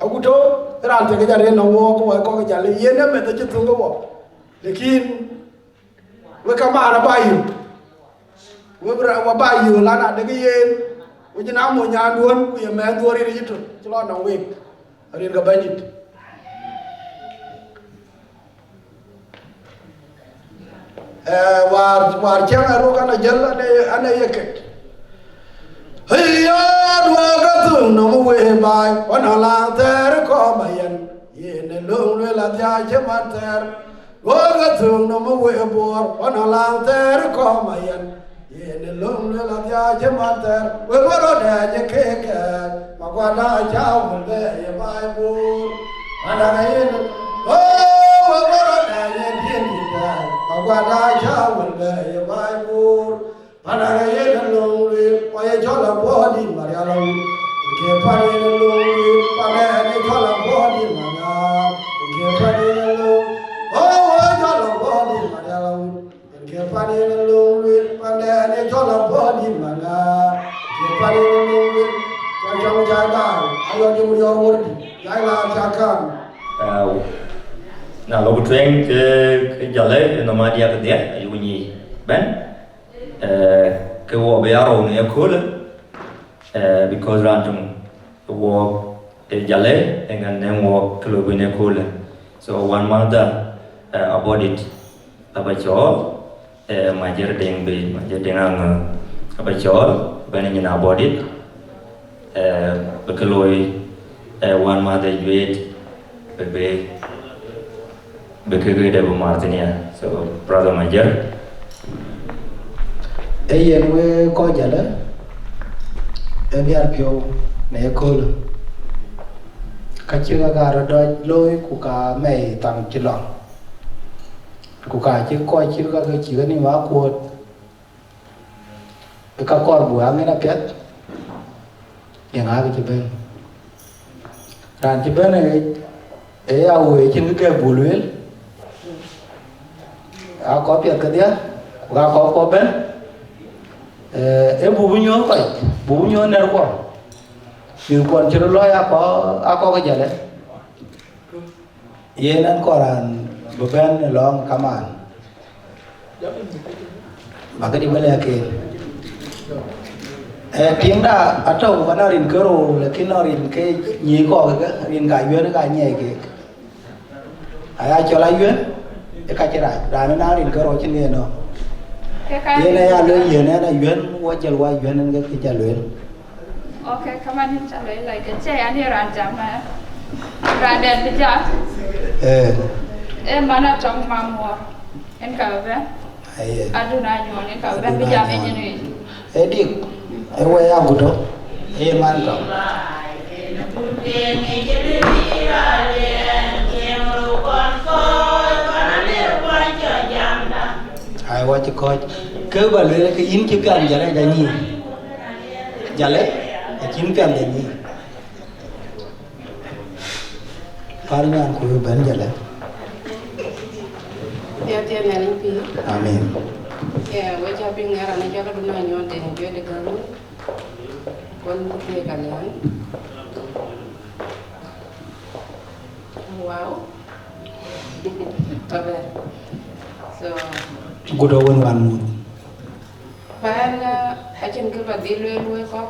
aguto ran te ga re no wo ko jale ye ne me te tungo wo lekin we kamara bayu we bra wa bayu lana de yen we jina mo nya duon ku ye me duori ri to lo na we rin ga banjit war janga ro kana jalla ne ana yeket hayya wa gatu no mo we bai wana la ter ko mayen ye ne lo le la ja je manter Woga tung no mo we bor wana lang ter ko mayen ye ne lum le la ya je mater we boro de je keke ma kwa na ja un be ye mai bur ana ga ye o we boro de je din di da ma kwa na ja un be ye mai bur ana ga ye ne lum le wa ye jo la bo di ma ya la ke pa ne lum le pa ne ne jo la bo di ma na ke pa ne lum na lo kuteng ke jale no ma dia ke dia yuni ben ke wo be aro ne kul because random wo jale engan ne wo klo ne kul so one mother about it apa chol majer deng be majer dengan apa chol bani ni about it bekeloi one mother juet be de Martinia so brother majer yen we ko jala e biar pio ne kol ka chinga ga ro loi ku ka mai tang chilong ku ka chi ko chi ka chi ni ma ko ka kor bu ang na pet yang ha ki ben ran ki ben e a we chin ke bulwel a ko pet ka dia ku ka ko ben e bubunyo ko bubunyo ner ko yu kon chiro lo ya ko ga jale yenan koran beben long kaman maka di bala ke tiếng đã ở trong vẫn là rin cơ rồi là cái nó rin cái nhị có cái rin cả duyên cái nhẹ cái ai cho lại duyên cái chơi đại nó rin cơ rồi trên này nó cái này là luyện gì này là duyên qua duyên nên cái chơi luyện ok cảm ơn trả lời lại cái chơi anh đi làm chậm mà ra đèn bây giờ em mà nó trong mà mùa em cả về anh đưa này nhon em cả về bây giờ em như này đi ewe ya gudo man to ai wa ci ko ke ba le ke yin ci kan jale da ni jale ci kan da ni par ngan ko ben jale ya tiene ni pi amin ya wa ja bi ngara na ja ko na nyon de ni de garu kon ke kalian wow a ver so gudo won wan mu pan a chen ke ba di le ko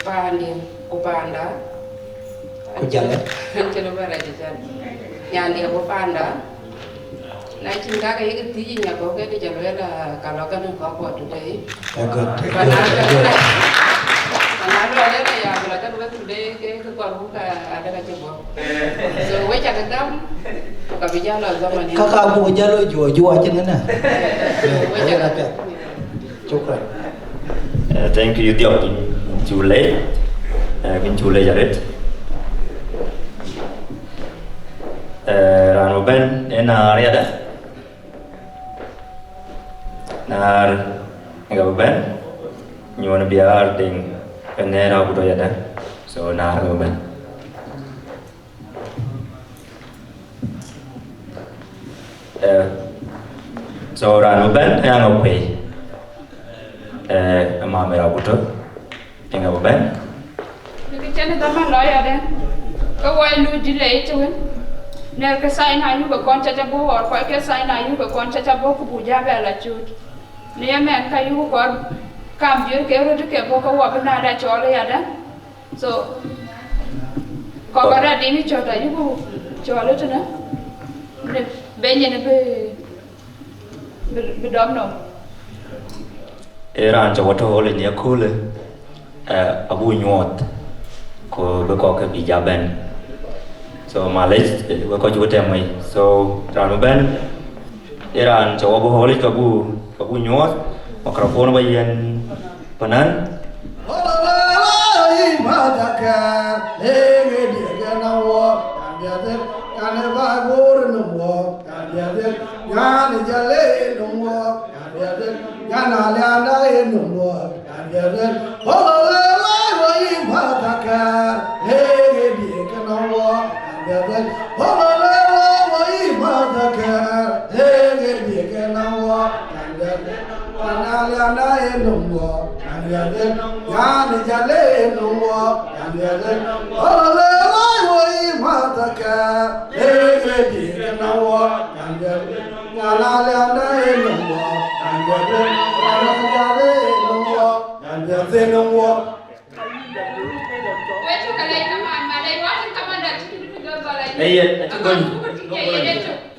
pan ni ko panda ko jale chen ba ra ja nyan dia ko panda nãy chúng ta cái tí gì nhà có cái đi chợ là cả nó cái nó có của tụi đấy và nó rồi đấy là cái nó tụi đấy cái con cũng là ada cái chợ rồi quay chặt cái đám cả bây giờ là do mà đi kakak bu jalo jua trên này quay chặt cái chúc rồi thank you Diop chủ lễ bên chủ lễ jaret rano ben ena riada nar enggak ben nyuana biar ding enera budaya dah so nar ben so rano ben yang ope ama mera buto enggak ben cái chân ta mà nói ở đây có quay lui đi lấy chứ nè cái sai này như con cha bố hoặc phải cái sai này như con cha bố của bùi gia về là chút nè mẹ cái như con cảm giác kéo rồi cái bố có bên nào đã cho lấy đó so có cái ra đi mới cho tới như cho lấy cho nó bên nhà nó bị đom nó Iran cho wato ole ni akule abu nyot ko be ko ke bijaben so malej we ko jute mai so ranu ben Iran cho abu holi ko abu nyot mikrofon bayen panan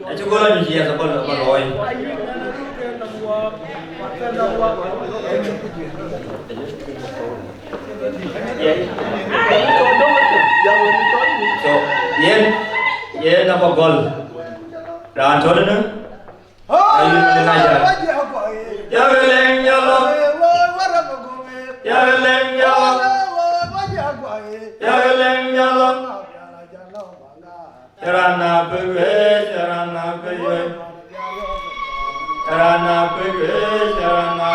Acho gola ni dia sabol baloi. So yen apa gol? Ran thod na. Ayu na ja. Ya leng ya lo. Ya leng ya lo. Ya leng ya lo. Rana pewe, rana pewe, rana pewe, rana.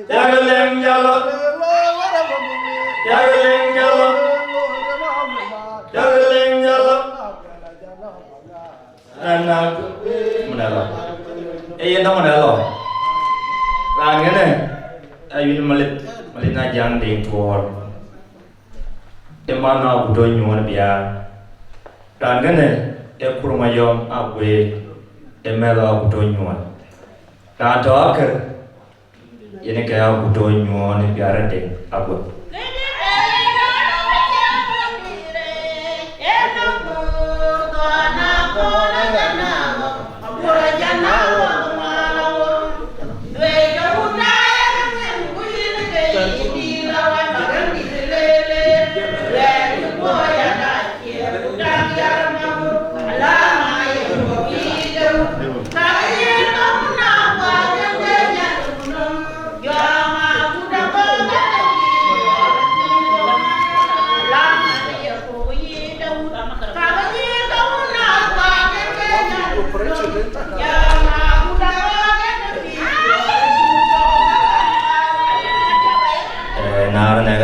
Jagaleng jalo, jagaleng jalo, jagaleng jalo. Rana, mana lo? Yang mana lo? jang ding tuor e mana budo nyuon bia ran gane e kurma yom abwe e mela budo nyuon ta to akar yene ka budo nyuon bia rade abwe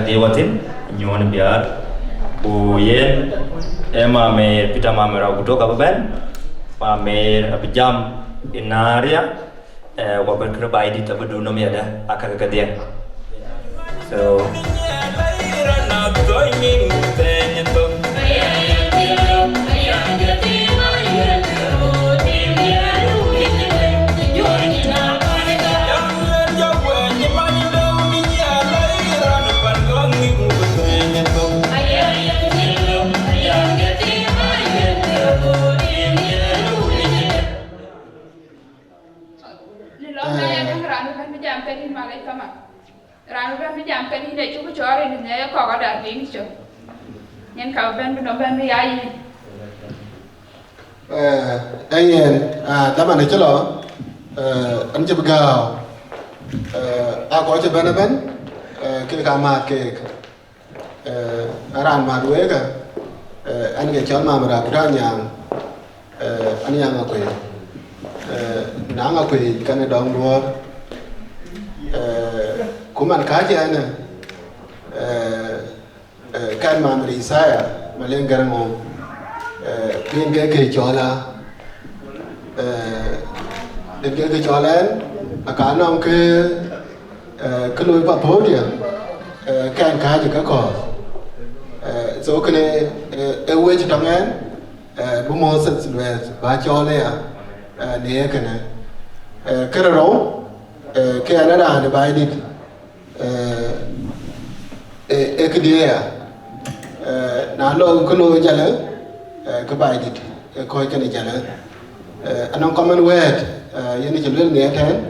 Dewatin nyuan biar buyen mamer pita mamer aku do kapan mamer abjam inaria wabar kerbai di tabu dunom ya dah akak dia so Ranu ben jam kan ini cukup cari ni ya kau ada ding cu. Yang kau ben ni ai. Anh ta bạn này chứ lo anh chưa gạo có chưa bên cái cà mạt cái ran mạt đuôi cả anh cái chọn mà ra cái nhàng anh nhàng ngọc quỷ nắng ngọc quỷ cái này đong đua cũng ăn cá chứ anh cái mà mình sai mà lên gần ngô lên cái chó là lên cái chó lên cả năm cái lối vào phố đi cái ăn cá thì có cỏ số cái này quay cho thằng em bố mò sệt rồi ba cho này nè cái này cái đó cái anh đã để bài đi cái gì nãy lâu cái lối chả lỡ cái bài đi coi cái này chả lỡ anh ông comment word ini chỉ lên nè thế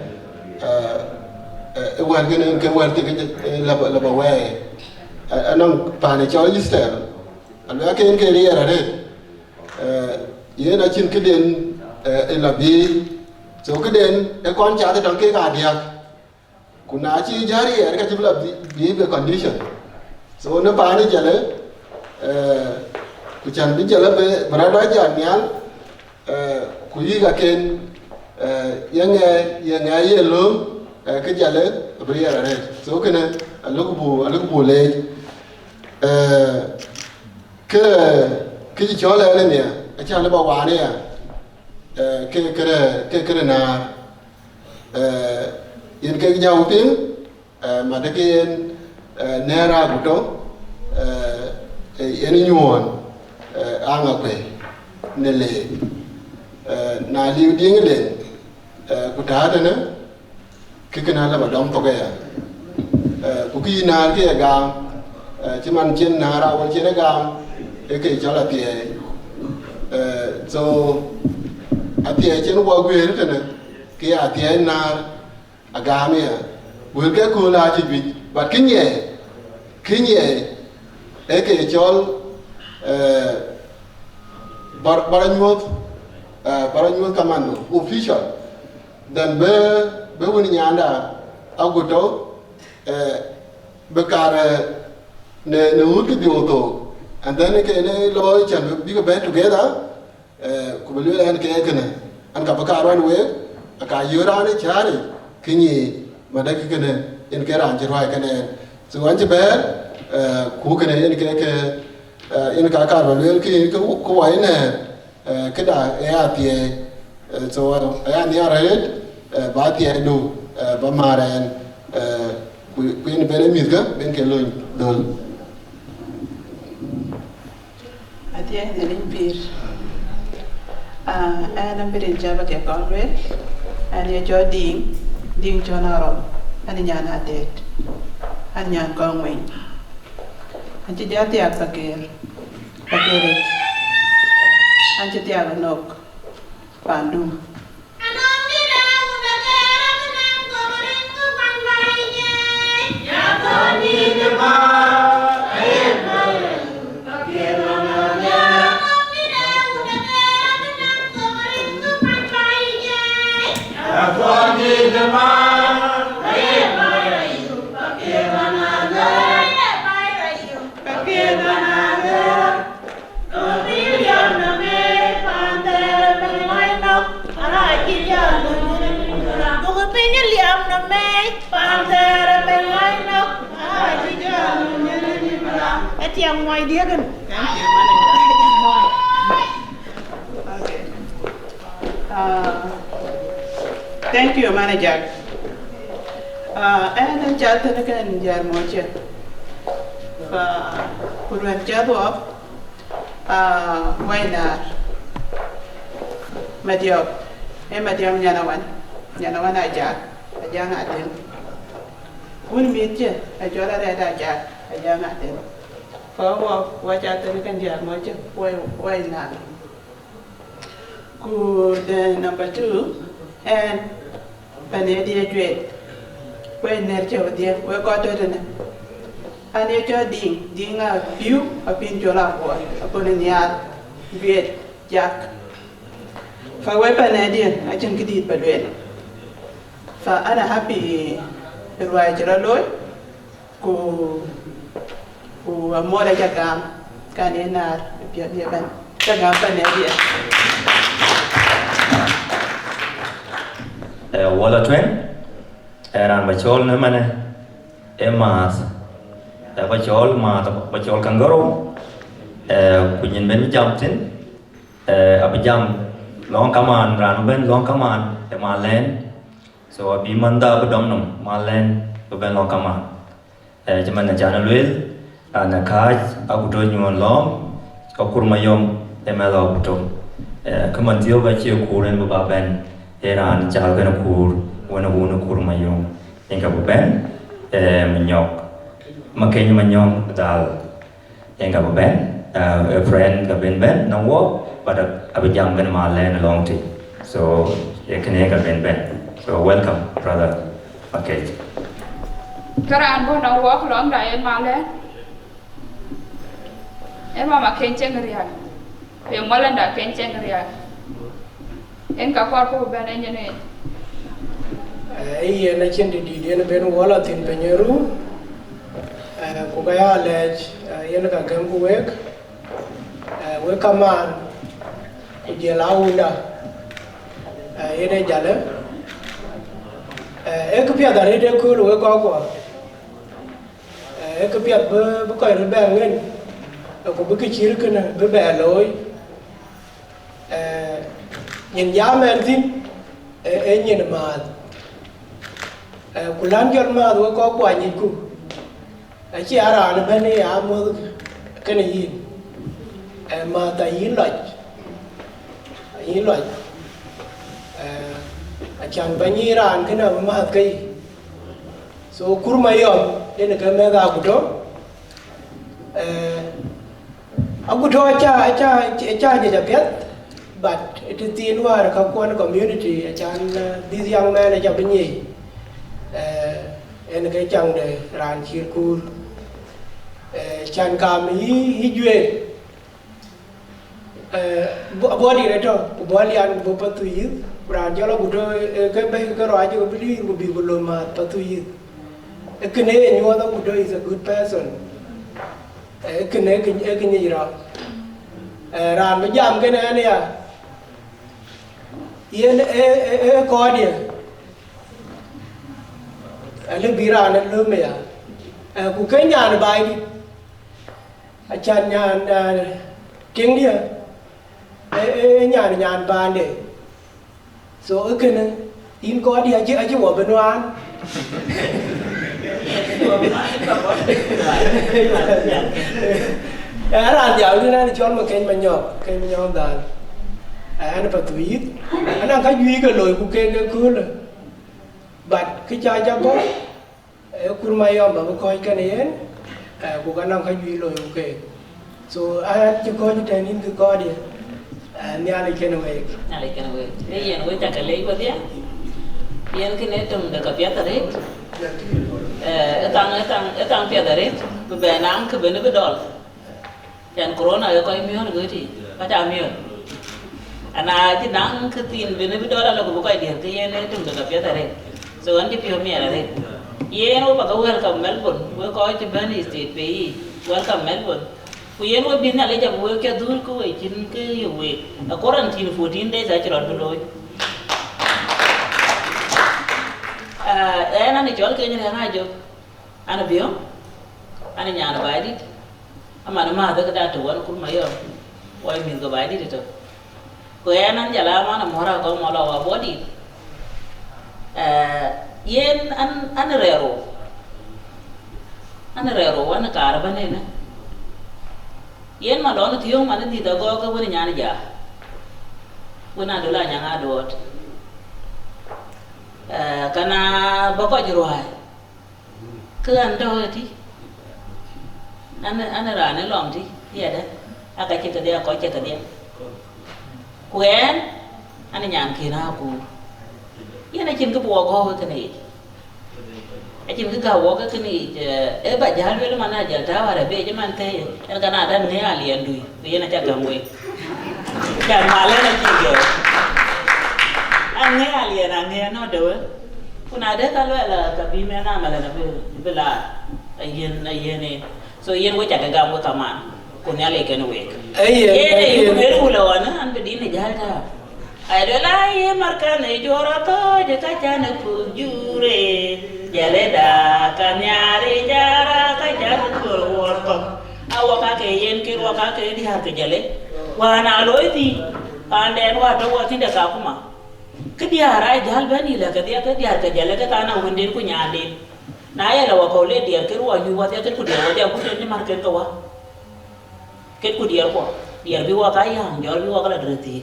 word cái word cái là word anh ông phản cho Israel anh nói cái gì ra đấy yên ở trên cái đền là bi số cái đền cái con cháu thì trong cái gà điạc cũng nói chi giá đi cái chụp là bi về condition số nó phản đi chả lỡ ku chan bi jala be barada jamian ku yiga ken yang ye lum ke jale briya re so kana alugu le ke ji chola le ne a cha le ba wa ne ke na yin ke nya upin ma de ken nera guto yen nyuon anga kwe nele na liu ding le kutata na kikana la badom to ga ku ki na ke ga chiman chen na ra won chen ga e ke chala tie so atie chen wa gwe ri tane ke atie na aga me wo ke ko la chi bi ba kinye eke chol baranyuot commando official dan be woni nyanda agoto be kare ne wut di auto and then ke ne lo chan bi go be together ku be le an ke kene an ka bakaran we aka yura ne chari kinyi madaki kene en ke ran jirwa kene so an be ku kene yen ke in ka ka ro ki ku wa ne ke da ya tie so ya ni ara ba tie do ba maren ni bene mi ga ben ke lo dol Atia ni limpir. Ana birin jaba ke konwe. Ani jo ding jo naro. Ani nyana det. Ani nyan kongwe. Anti jati ak pakir. Pakir. Anti tiaga nok. Pandum. Yang ngoài dia kan? Okay. Thank you, manager. Ana jata na kan jar mocha. Kurang jawab. Wainar. Madiok. Madiok nyanawan aja ngatin. Un mitje, aja ngatin. Wajah tadi kan dia macam why not? Then number 2 and panedia juet. Why nerja dia? Why kau tu dena? Ane jauh ding a view apin jola boy. Apa ni niat juet jak. Fa why panedia? Ajan kedit paduet. Fa ana happy berway jeraloy. Ku amor jagam kanenar biar dia kan jagam panedia. Wala twen eran bachol na mana emas bachol kangaro kunyin ben jamtin abjam long kaman ran ben long kaman malen so bimanda bedomnum malen ben long kaman jaman jana luel ana kaj aku do nyon lom akur mayom emelo butom kaman dio ba chi kuren ba ben eran jal kana kur wana kur mayom engka ben menyok makanya menyom dal engka ben a friend ka ben nawo pada abjam kana malen along ti so ekene ka ben so welcome brother okay Karaan bo na walk long da en malen mama kenchen riya pe molanda kenchen riya en ka korpo ben enjene na chendi di na ben wala tin penyeru ko kaya lej yen ka gam ku we kaman ku je launda ene jale ke pia da re de ku we ko ke pia bu ko re ben ngen ko bu ki chir kana bu be loy nhìn giá men tin nhìn mà kulan jol ma do ko kwa ni ku chi ara na bani ya mo kana yin ma ta yin loj chan bani ran kana ma kai so kurma yom ene ka me ga ku to aku to cha ja pet but it is the war Kakwan community chan these young men are Japanese and cái chàng de ran chir kur chan kam hi jue body reto body an bo patu yi ran jalo budo ke be ke ro ajo bili bu bi lo ma patu yi ekene nyo da budo is a good person ekene ke ni ra ran ba jam ke ne ya yen ko dia ale bira na lo me ya ku ke nya na bai di a chan nya king dia nya ban de so ekene in ko dia je aje wo benwan Ran dial ni na chon ma ken ma nyok dan. Ana pa tuit. Ana ka yui ka loi ku ken ka kul. Bat ki cha cha ko. Kur ma yom ba ko ka nen. Ku ka nang ka yui loi ku ken. So a chi ko ni ten in ku ko dia. Ni ala ken we. Ala ken we. Ni yen we ta ka lei ko dia. Yen ki ne tum da ka pya ta re. Etang pya ta re. Ku be nang ku be ne be dol. Yan corona yo ko imion go ti. Pa ta mion. Ana ji nang ke tin be ne be dol la ko ko dia ke yen ne tum da ka pya ta re. So an ji pyo mi ala re. Yen o ba ka welcome Melbourne. We ko ti Bani State be. Welcome Melbourne. Ku yen wo bin na le ja wo ke dur ko we chin ke yo we. A quarantine 14 days a chiro do loy. Ana ni chol ke ni nga jo. Ana bio. Ana nyana ba di. Amana ma da ka to wan kun mayo. Wai min go ba di to. Ko ana jala mana mora ko mola wa body. Yen an rero. An rero wan kar ba ne na. Yen ma don tiyo ma di da go ka woni nyana ja. Wona do la nyanga dot. Kana bako jirwai ke ando ti ana rane long ti ya da aka ce ka dia ko ce ka dia kuen ana nyam kina ku yana cin ka bo go ka ne a cin ka wo ka ni e ba jal wele mana jal ta wara be je man te en kana dan ne ali andu yana ta gamwe ya male na ci ge Ange alien ange no do. Kuna de ka la ka bi me na mala na be la ayen ni. So yen wo ta ga mo kaman. Kunya le ken we. Yen yu be ru la wana an be din ja ta. Ai do la ye marka ne jora to je ka cha na pu jure. Jale da kanyari jara ka ja ko wor ko. Awa ka ke yen ki wa ka ke di ha ke jale. Wana loiti anden wa to wa tinde ka kuma. Kedia rai jal bani la kedia ka jale ka tana wenden ku nyande na ya la wa ko le dia ke ruwa yu wa dia ke ku dia ku te ni market ka wa ke ku dia ko dia bi wa ka ya jol bi wa ka la dreti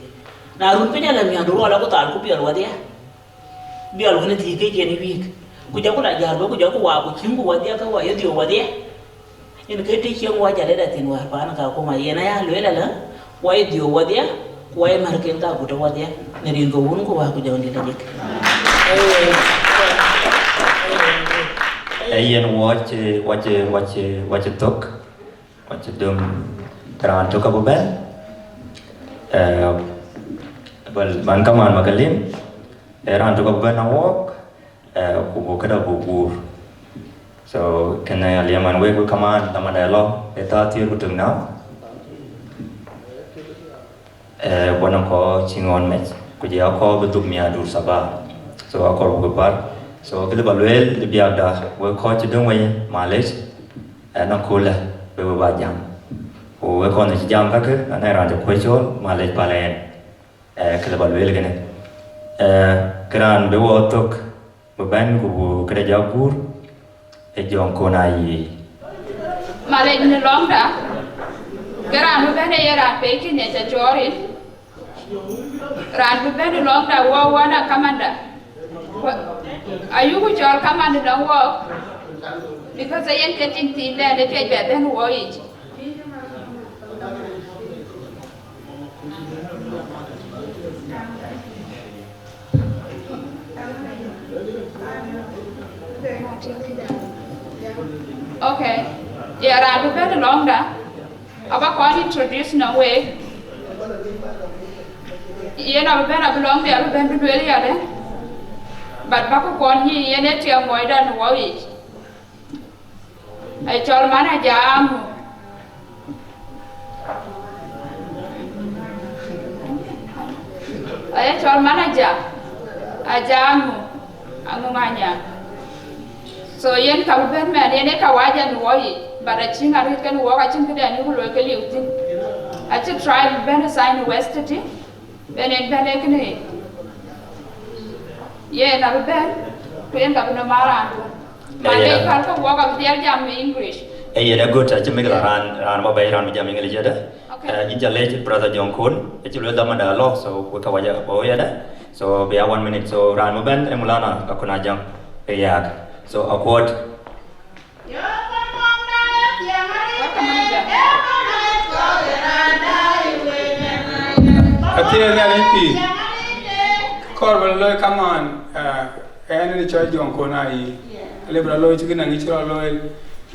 na run pe la mi andu la ko tal ku bi wa dia bi al wona ti ke ni wi ku ja ku la jar ku ja ku wa ku chingu wa dia ka wa ya dio wa dia en ke ti chen wa jale da tin wa pa na ka ko ma yena ya le la wa ya dio wa dia wa ya market ka ku to wa dia Neri go wun ko wa ko jawndi la dik Ayen watch tok watch dum tran to ka boben bal man kaman magalim ran to ka boben na walk ko kada bubur so kana aliaman we ko kaman tamana lo eta tir ko tungna bonam ko chingon match Kuja aku betul mia dur sabah, so aku berbar, so kita baluel lebih ada, we kau cedung we Malaysia, nak kulah beberapa jam, we kau nak jam kake, anak raja kucing Malaysia palen, kita baluel kene, keran bewa otok, beban kubu kerja pur, ejong konai. Malaysia ni long dah, keran beban dia rapi kini cacorin. Ran beban long da wo wana kamanda ayugo jol kamanda da wo because ayen ketin ti le de ke beben wo yi okay ya ran beban long da aba ko introduce na way Yena bena belong dia ben du le ya de bat ba ko kon ni yene ti amoy dan wo yi ai chol mana jam ai chol mana ja ajamu angumanya so yen ka ben me yene ka waja ni wo yi bara chinga rit kan wo ka chin kede ni ko lo ke liutin a chi tribe ben sign west ti Benen bene kene ye na ben kuen ka bena maran Malay palka walk up there jam English. Iya, good. Aja mikir ran babai ran jam English ada. Inja late brother John Kun. Itu lu dalam dialog, so kita wajah bawa ada. So biar 1 minute. So ran moben emulana aku najang peyak. So awkward. Atia nyalipi. Korban loy kaman. Ni choy John Kun ai. Lebra loy chikin ngi chira loy.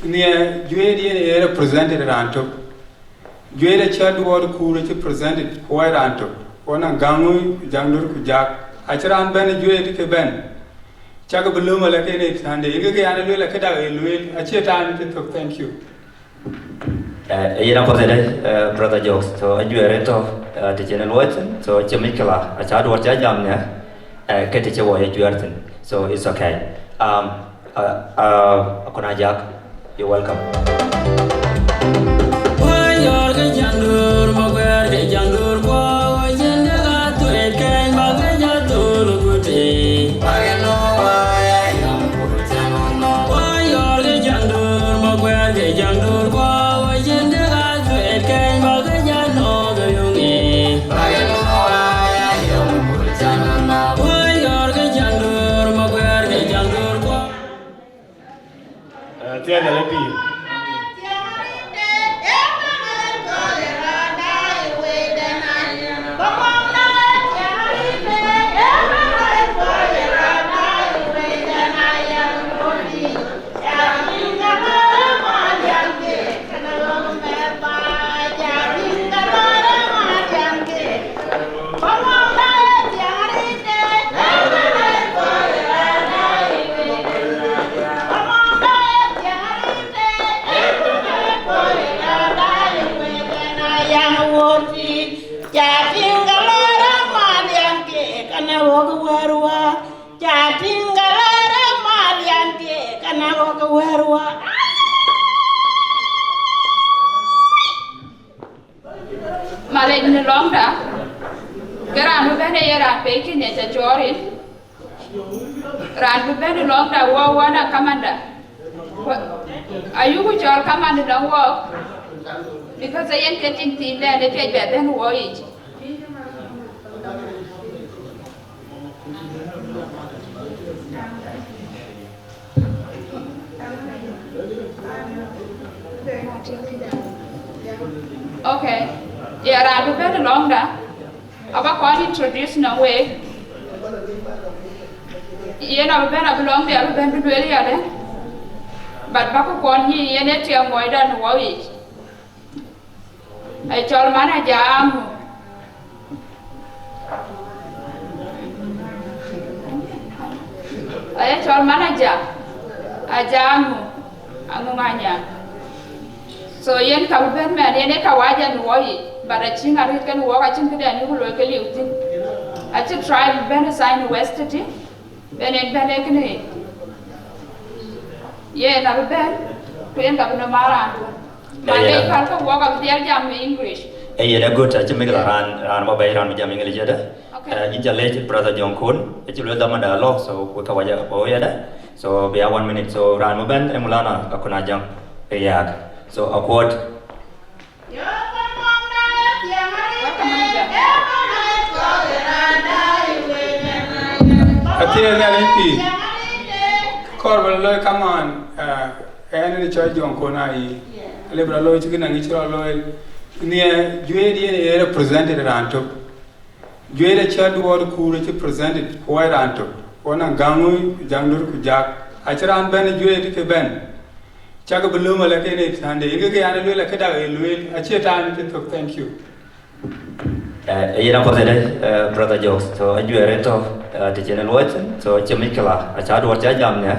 Ni juwe di represented ranto. Juwe da chad word ku represented why ranto. Wana gangu janglur ku jak. Acharan ben juwe di ke ben. Chaga belum ala ke ne thande. Ige ke ana loy la ke da loy. Achie tan to thank you. Iya nampak saya brother Jokes. So ajuan itu di channel Watson. So cemiklah. Acara dua jamnya. Kita coba ajuan. So it's okay. Aku najak. You're welcome. Tiada lebih. Malay ni long dah. Geran bukan dia ran pekin ni cacorin. Ran bukan dia long dah. Wana kamanda. Ayu ku jual kamanda dah walk. Because I ain't getting thin there. They pay better than wage. Okay. Yeah, I'll be better long dah. Apa kau introduce na way? Iya, na better belong there. Better dulu ya deh. But baku kau ni, iya ni tiang boy dah nuwai. Ay chol mana jam. Ay chol mana jam. Ajamu, angunganya. So yen kabuben me yen kawaja nuwai. But chinga rit kan wo ka chin kida ni hulo ke liutin. Achi tribe ben sign westity. Ben en ben ekne. Ye na ben kuen ka no mara. Malay kan ko wo ka dia jam English. Iya good. Aja mikir ran babai ran jam English ada. Inja late brother John Kun. Itu lu dalam dialog. So kita wajah bawa ada. So biar 1 minute. So ran moben emulana aku najang peyak. So awkward. Atia nyalipi. Korban loy kaman. Ni choy John Kun ai. Lebra loy chikin ngi chira loy. Ni juwe di represented ranto. Juwe da chad word ku represented why ranto. Wana gangu janglur ku jak. Acharan ben juwe di ke ben. Chaga belum ala ke ne thande. Ige ke ana loy la ke da loy. Achie tan to thank you. Iya nampak saya brother Jokes. So ajuan itu di channel Watson. So cemiklah. Acara dua jamnya.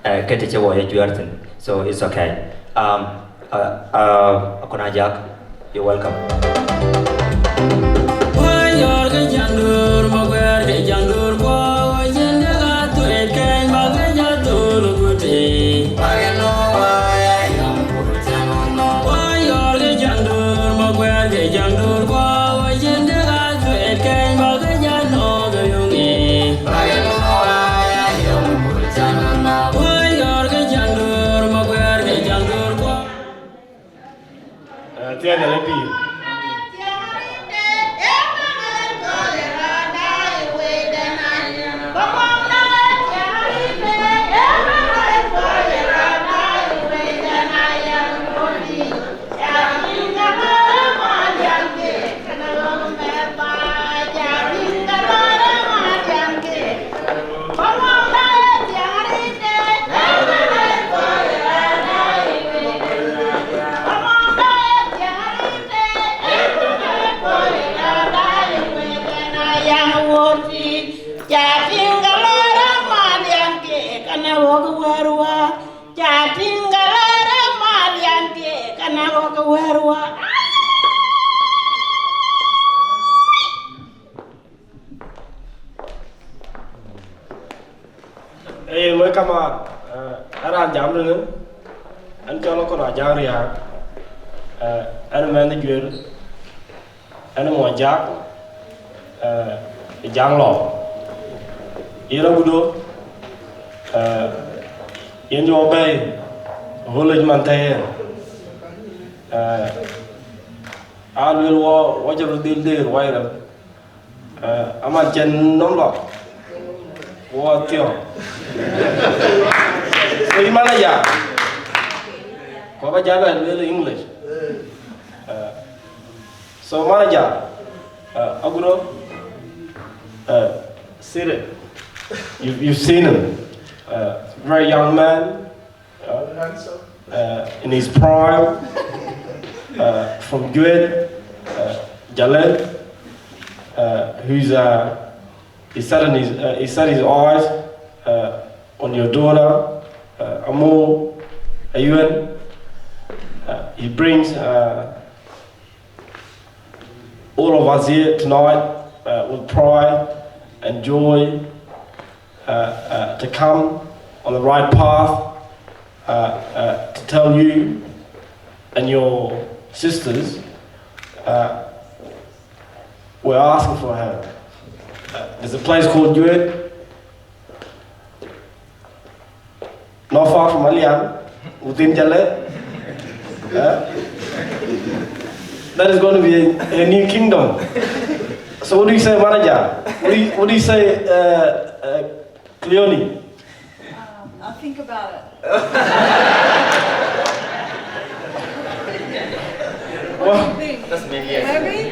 Kita coba ajuan. So it's okay. Aku najak. You're welcome. Kenya lebih. Mới kama ara jam dulu, an kalau kau nak jang ria, an mana jual, an mau jang lo, ira budo, yang jawab bay, boleh mantai, alwil wajib dil wajib, amat jen non lo. Wah tiap. Dari mana ya? Kau baca bahasa English. So mana ya? Aku no. Sir, you've seen him. Very young man. In his prime. From Jued, Jalil, who's he set his eyes on your daughter, Amo, Ayuan. He brings all of us here tonight with pride and joy to come on the right path to tell you and your sisters we're asking for help. There's a place called Jued, not far from Alian, within Jalil. That is going to be a new kingdom. So what do you say, Manager? What do you say, Cleone? I'll think about it. Well, That's maybe. Maybe?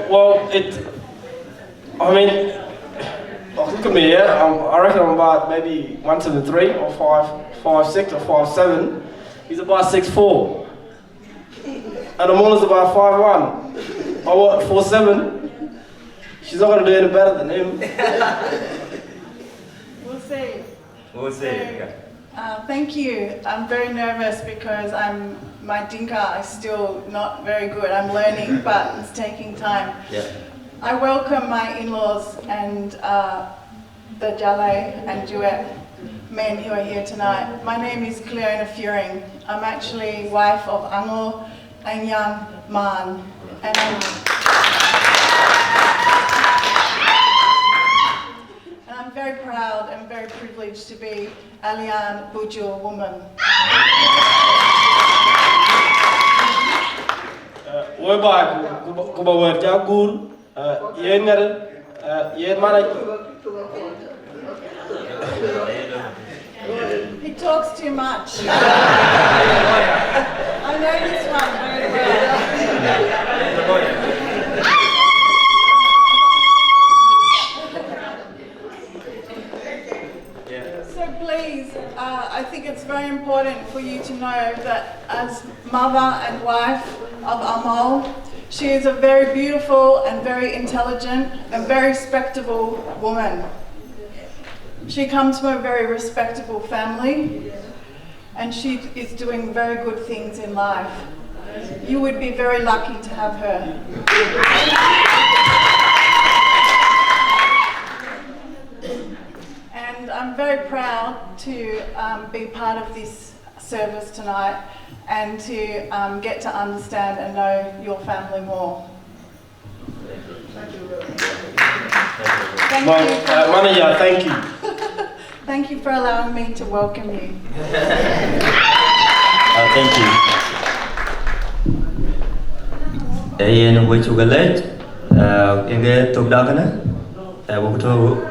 Well, I mean, look at me, yeah. I reckon I'm about maybe 173 or 5'6" or 5'7". He's about 6'4", and Amona's about 5'1". I what 4'7". She's not gonna do any better than him. We'll see. We'll see. Thank you. I'm very nervous because my Dinka is still not very good. I'm learning, but it's taking time. Yeah. I welcome my in-laws and the Jalai and Jued men who are here tonight. My name is Cleona Furing. I'm actually wife of Ango Anyang Man. And I'm very proud and very privileged to be Alian Bujur woman. Oi ba ku ba wer ja gur yen ngar yen mana He talks too much. I know this one very well. So please, I think it's very important for you to know that as mother and wife of Amal, she is a very beautiful and very intelligent and very respectable woman. She comes from a very respectable family and she is doing very good things in life. You would be very lucky to have her. And I'm very proud to be part of this service tonight and to get to understand and know your family more. Thank you. Manager, thank you. Thank you for allowing me to welcome you. Thank you. yen we chugalet enge tok da kana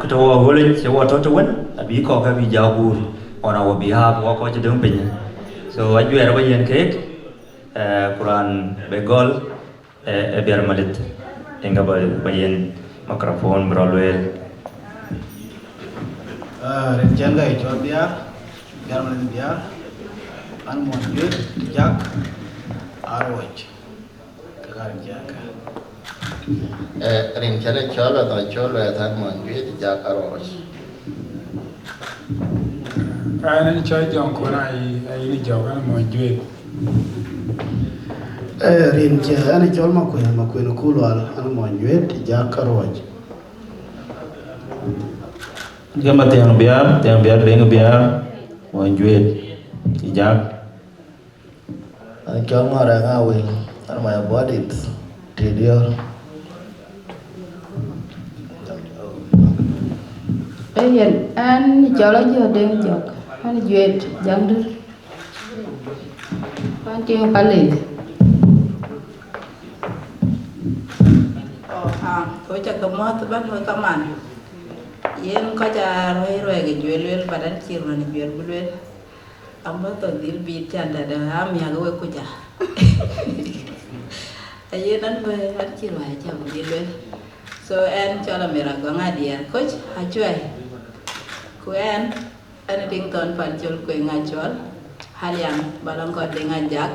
kuto hole che wato to wen abi ko ka bi jabur on our behalf wa ko jidong pin so aju era yen kek Quran begol biar malit enga bayen mikrofon brolwel Renjanga itu biar malit biar an mon yut jak arwaj kagarin jaka rin kere chola da chola tan mon yut jak arwaj Kaya ni choy jong kona ai ni jong an mo jwe. Rin che ani chol ma kweno kulwal an mon yut jak arwaj Gama tiang biar deng biar mon yut jak An chol ngora ngawi an my body tidio. Ayen an jala jo deng jok an juet jangdur an tiang pale Ko cha ko mo to ban ko kaman yen ko cha roi ge juel padan chiro ni juel bulwel amba to dil bi tanda da am ya go ko ja ayen nan be an chiro ya cha bulwel so en chola mera go ngadier coach ha chue kuen ana ting ton pan chol ko ngachol halian balang ko de ngajak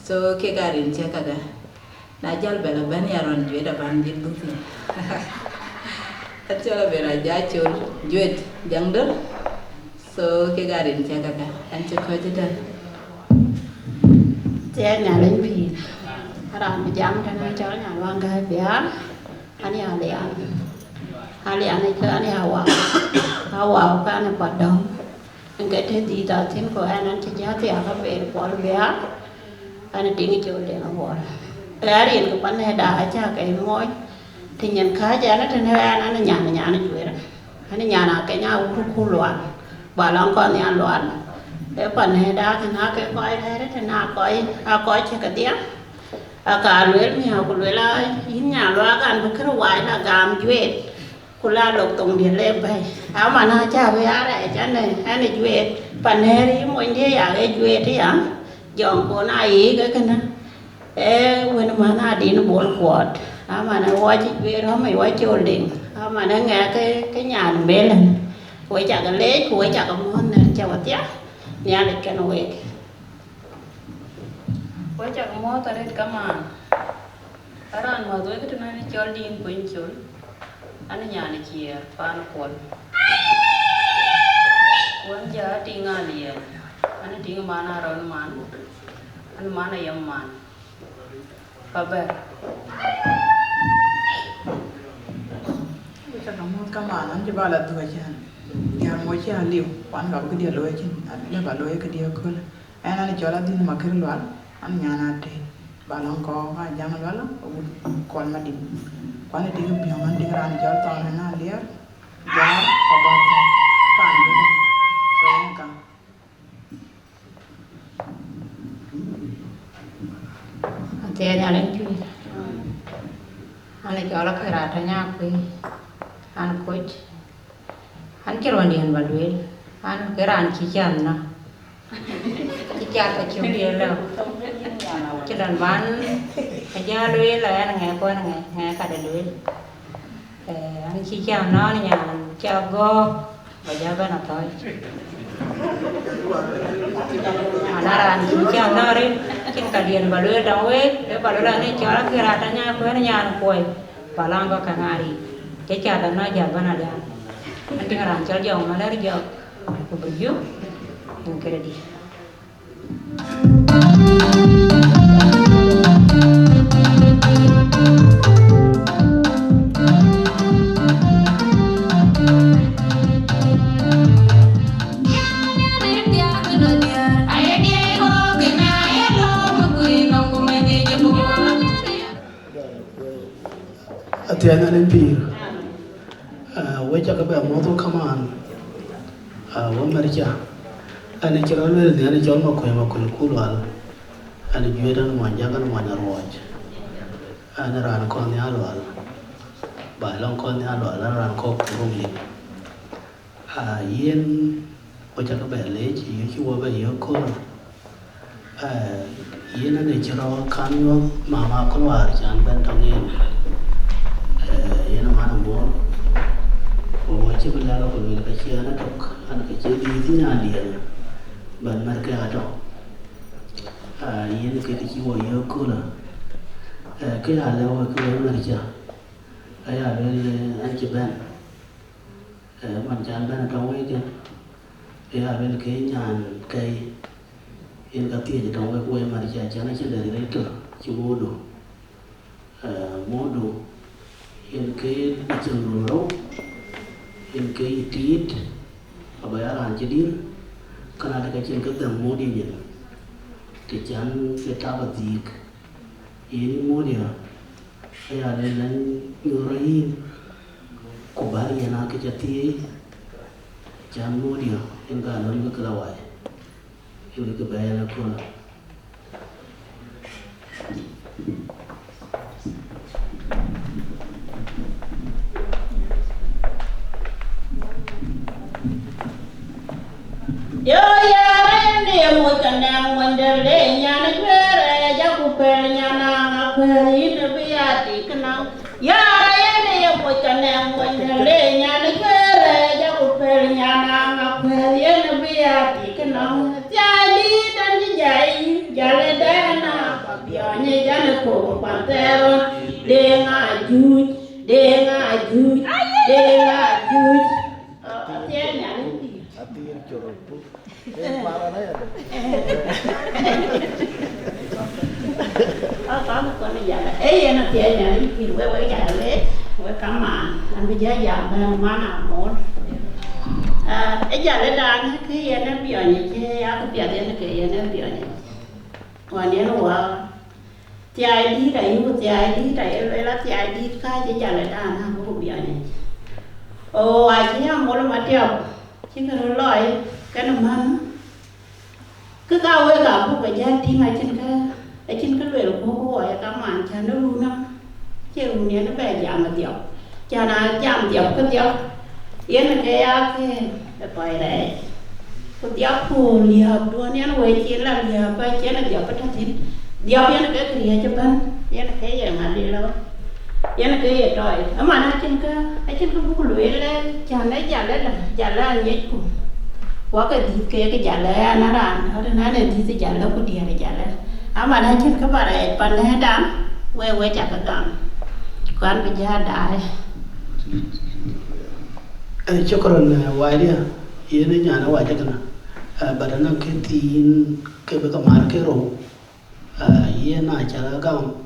so ke garin che kaga na jal bela ban yaron jwe da ban dil duti atchola bera ja chol jwet jangder so ke garin che kaga an che ko je dan che nhà lên phi ram jam tan cho nhà wang ga bia ani alian này cho ani hawa ka ne padam ngai the di ta tin ko an che ja te aka be ko bia ani ding cho le na bo Arin ko pan da cha cái moy thì nhận khá cha nó trên anh nhà nó chuyện anh nhà nào cái nhà khu loạn bà long con nhà loạn để pan da thì nó cái coi thế đấy thì nó coi cho cái tiếng cả lưỡi nhà của lưỡi là nhà loạnกันcái hoài là gam chuyện của la lục tùng điện lên vậy áo mà nó cha với á này cha này anh này chuyện pan đi mỗi thế à cái chuyện thế à dọn của này cái này when mana di nó bol quạt, mana watch về đó mày watch cho liền, mana nghe cái nhà nó bé lên, quay chặt cái lết, quay chặt cái món này chào bác tiếc, nhà này cái nó về, quay chặt cái món ta lên cả mà, aran mà tôi cái này cho liền quên chốn, anh nhà này chia pan quần, quần giờ tinggal liền, anh tinggal mana ron man, anh mana yang man. Kabar. Kita kamu kemana? Coba lihat dua jam. Dia mau cari liu, pan kau ke dia loe cin, ada baloi ke dia kul. Ena ni jualan di makan luar, an nyana deh. Balong kau kan jangan balong, kau mandi. Pan ni dia biangan dia ran jual tahun na liar, jar kabar pan juga. Soalnya kan. Thế nhà lên chui, anh ấy cho là khởi ra thay nhà quỳ, anh coach, anh kêu anh đi ăn bánh bướu, anh cái ran chỉ chăn na, chỉ chăn phải chịu đi đâu, chỉ đàn bán, cái giá bướu là anh nghe coi nghe cả đời bướu, anh chỉ chăn nó nhà chào go, và giá bên nào thôi. Anaran chicha nari kin kalian balue dawe de balula ni cara keratanya ko ni nyan koi balang ko kangari cecha dan na ja bana ja nanti ngaran cal jauh malar jauh ko beju yang kira di Tiada lempir, wajah kebe motor kaman, wamerja, ane cakap ni ane jual makoi kulal, ane jual dan manja kan manja ruaj. ana ran ko ni alwal ba long ko ni alwal ran ko rumi yen o cha ka ba le chi chi wo ba yo ko yen ne chiro kan yo mama ko war chan ben tong yen yen ma no bo o chi ba la ko le ka chi ana tok ana ka chi di ti na di ban mar ka to yen ke chi wo yo ko la cái là leo cái leo này chưa cái là bên anh chị bên mình chán bên trong ấy kia cái là bên cái nhà cây yên cái tiền trong cái quê mà đi chán nó chưa để đấy cơ chỉ mua đồ yên cái trường rau yên cái tít ở bây giờ anh chỉ đi cái này cái chuyện cái tầm mua đi nhỉ cái chán cái tao bật gì ini mulia saya adalah nyurai kubari yang nak jati jam mulia hingga lalu ke lawai ini kebayang aku lah yo ya rende mo kanang wonderle nyana kwere jaku per nyana ngakwe ine biati kanang ya rende mo kanang wonderle nyana kwere jaku per nyana ngakwe ine biati kanang jadi dan jai jale dana pabiane jane ko pantero denga juj tianya kamu kan jalan, nanti aja ini wewe jalan, wewe kaman, nanti jalan mana mon, jalan dah ni yang biarnya, aku biarnya yang biarnya, wanita luar, tiada di dah, tiada di dah, lelah tiada di kah jalan dah, aku biarnya, oh aja mau mati apa, jika lelai, kan mana? Cứ cao với cả một cái gia đình ở trên cái lưỡi của gọi các màn cha nó luôn đó chứ luôn nhé nó về giảm mà tiểu cha nó giảm tiểu cái tiểu yên là cái bài đấy cái tiểu phù liệp đua nhé nó về chiến là liệp bay chiến là tiểu cái thằng chín tiểu yên là cái gì cho bên yên là cái gì mà đi lâu yên là cái gì rồi ở mà nó trên cái bút lưỡi lên cha nó giả là nhét cùng quá cái jalan naran, orang ada di sini jalan aku dia ada jalan. Amat aja kepada pandai dam, wewe cakap dam, kan kerja dah. Cokron wajah, ini nyana wajah kena. Badan nak ketin, kebekamar kero, ia nak cara gam,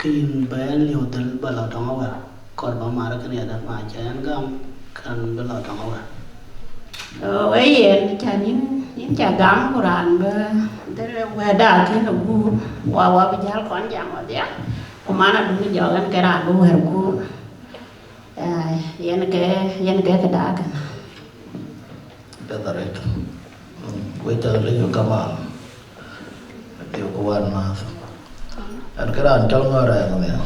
kin bayan lihotel bala tangawar, korban marah kena ada macam gam kan bala tangawar. Ấy cha những cha gắm của đàn thế về đàn thế là bu qua bây giờ còn dạng ở đấy cũng mà nó đúng giờ ăn cái đàn bu hero cu yên cái đá cái Betul itu. Gue cari juga mal. Dia kawan mas. Dan kerana calon ya,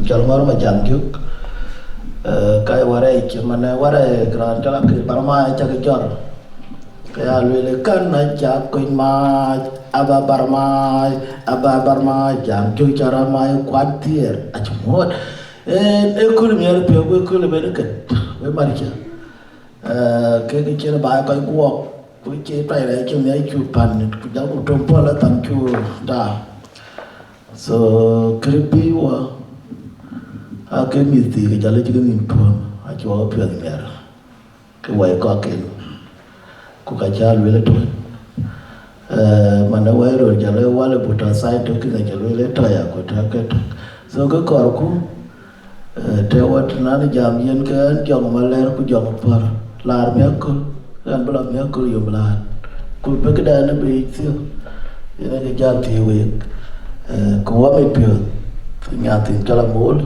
calon macam juk. Kai warai cemana warai kerana calon ke parma cakap jor. Kaya lu kan aja kuin ma aba barma jam juk cara mai kuatir. Acumot. Ekul miar piagu ekul bereket. Bermarica. Cái chuyện bài coi cuộc với chế bài này chúng này chụp bàn giáo dục trong phố là tầm chùa đã so creepy wa cái mì thì cái giáo cái mì phun chùa ở phía bên này cái quầy có cái của cả cha lưỡi thôi mà nó quay rồi giáo qua là bút sai thôi cái giáo lưỡi thôi à của cái so cái cỏ cũng theo what nó giảm yên cái dòng mà lên cũng dòng phật lar mekul kan bela mekul yo belan ku begda na be tio ina ke jati we ko wa me pio nya tin kala mol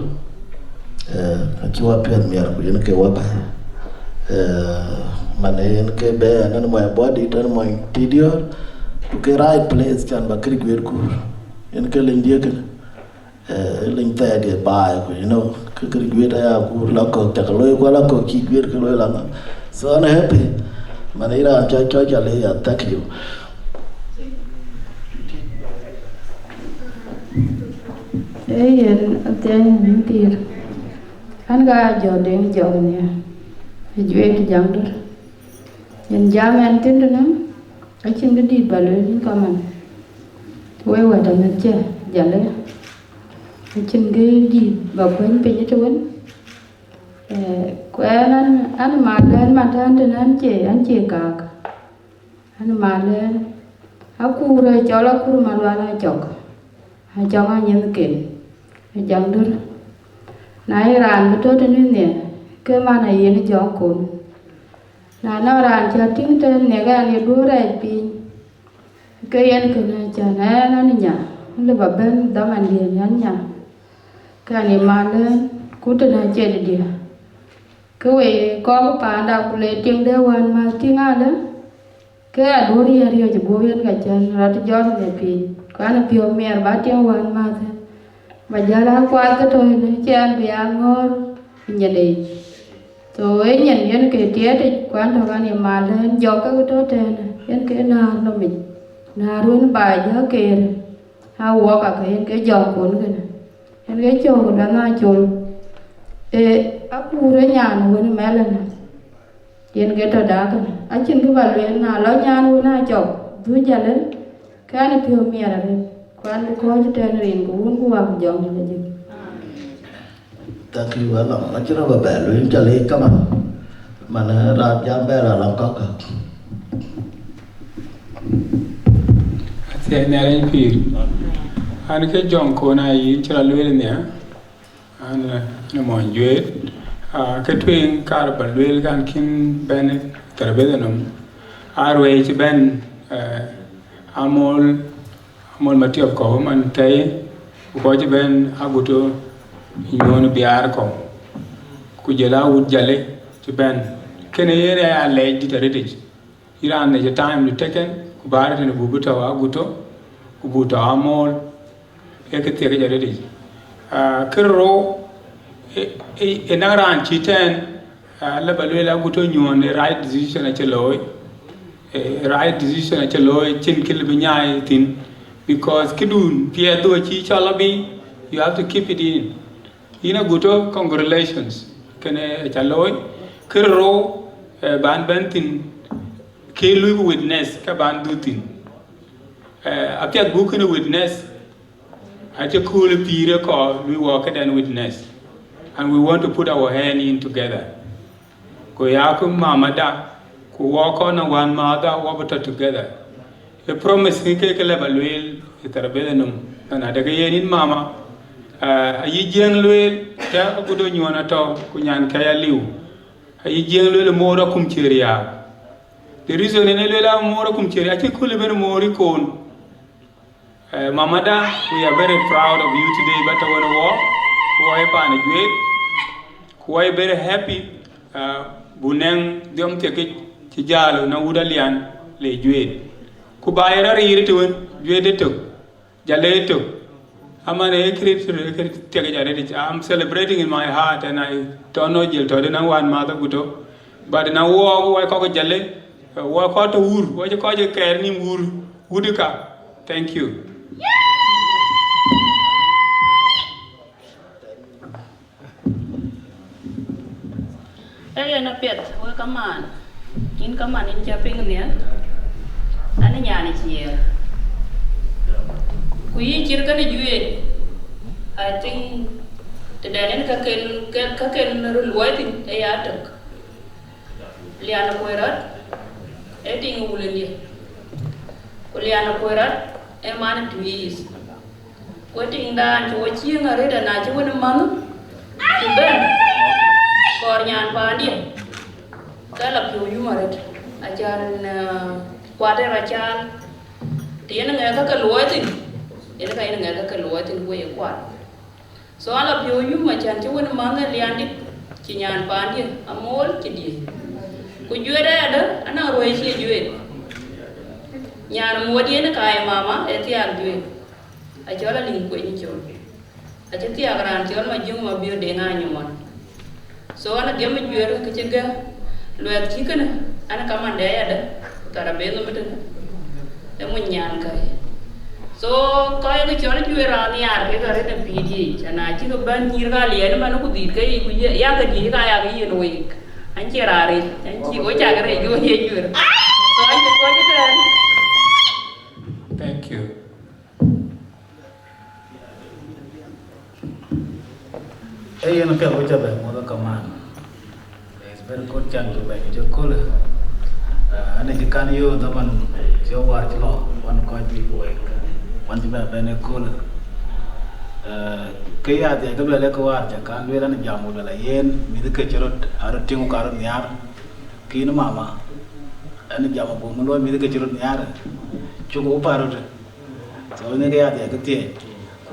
ki wa pio mer ku ina ke wa ba mane ina ke be na mo body tan mo tidio to ke right place kan ba kri gwer ku ina ke lendia kan linh tè cái bài của cái duyệt ấy aku là có chắc lối qua là có chi duyệt cái lối là so I'm happy mà này là cho lấy thank you Anh tiền anh ga giờ đến giờ này duyệt cái dạng đó nhân gia men tin đó nè anh xin cái đi bà lưỡi những con mình quay qua đằng này chưa giờ lấy anh xin cái đi vào quên bên cho quên quên anh mà lên mà anh thì anh chè cả anh mà lên aku rồi cho là aku mà loa chọc hay cho anh những cái dạng đó nãy ran betul tu ni ke mana ye ni jokun na na ran cha ting te ne ga ni du rai pi ke yen ke na cha na ni nya le ba ben da man dia nya ka ni ma le ku te na che de dia ke we ko pa da ku le ting de wan ma ting a le ke a du ri ri je bo yen ga cha ra te jo ne pi ka na pi o mer ba ting wan ma the Bajala kuat ke tu ni cian biangor jadi, so ini yang ke dia tu kuat tu kan yang malah jauh ke tu ten, yang ke na nomit, narun baja ke, hawa ke yang ke jauh pun kan, yang ke jauh dah na jauh, aku renya nuan melan, yang ke tu dah kan, acin ke balu na lo nyan na jauh, tu jalan, kan itu miara kan. Quan có cho tên riêng của vốn của ông dọn như vậy. Ta kêu là nó chỉ là bè luyện cho lấy cái mà nó ra giá bé là làm có cả. Thế này là phi. Anh cái dọn cô này chỉ là luyện nè. Anh nó mòn duyệt. Cái thuyền cả là bận luyện gan kim bên trở về đó. Arway chỉ bên amol mati of ko man tay ko ci ben aguto ñono biar ko ku jela wut jale ci ben kene yere ya lay di tarede iran ne time to taken ku barate ne bubuta wa aguto ku buta amol e ke tere jale di kirro e naran ci ten la balwe la aguto ñone right decision ci loy right decision ci loy cin kil bi ñaay tin because kidun pia do chi chalabi you have to keep it in ina guto congratulations kene chaloy kero ban bentin ke lu witness ka ban dutin apia gu kene witness ate cool pire ko we work and witness and we want to put our hand in together ko yakum mamada ko walk on one mother work together a promise ni ke la balwel itarbeda num na daga yenin mama ayi jeng lwel ta ko do nyona to ku nyan kaya liw ayi jeng lwel mora kum cheria the reason ne lwela mora kum cheria ke ko le ben mori kon mamada we are very proud of you today but I want to walk ko ay pa na jwe ko ay very happy buneng diom te ke ci jalo na wudalian le jwe ku bayira riri tuwen jwede to jale to amane ekrit tege jare I'm celebrating in my heart and I don't know jil to na wan ma ta guto but na wo ko jale wo ko to wur wo ko je ker ni wur wudika thank you na pet wo kaman in japing ne ana nyani chier ku yi chir ka ni juye I think the danen ka ken ru loitin e ya tok liana koirat e ting uleni ku liana koirat e man twis ko ting dan cho chi ngare da na chi wona man ti ben kor nyan pandi ka la pyo yu maret ajan kuate rachal tiene nga ka loitin ene ka ene nga ka loitin we kwat so ala pyo yu ma chan chi wona manga liandi chi nyan pandi amol chi di ku juere ada ana roi chi juere nyan modi ene ka mama e ti al juere a jola ling ko ni chon aja ti agran ti ma jung ma bio de nga nyumon so ana dia ma juer ke cega luat ki kana ana kamande ya da tara be no meten e mun nyan kai so kaya ke chora juer ani ar ke gare na pidi chana chi ko ban nyir ga le ma no ku dir kai ku ya ga ji ga ya ga yin week an chi rare an chi o cha ga re go ye juer so an ko je tan. Thank you. Hey, you know, which of them, Mother Command. It's very good chance to make it cool. And if you can use the one, your watch law, one coin people work, one to be a cool. Kaya the Gabella Coart, I can't wear any jam with a yen, with the kitchen, or a ting car in the yard, Kino Mama, and the jam of Bumulo, with the kitchen in the yard, Chugo Parrot. So in the day, I get it.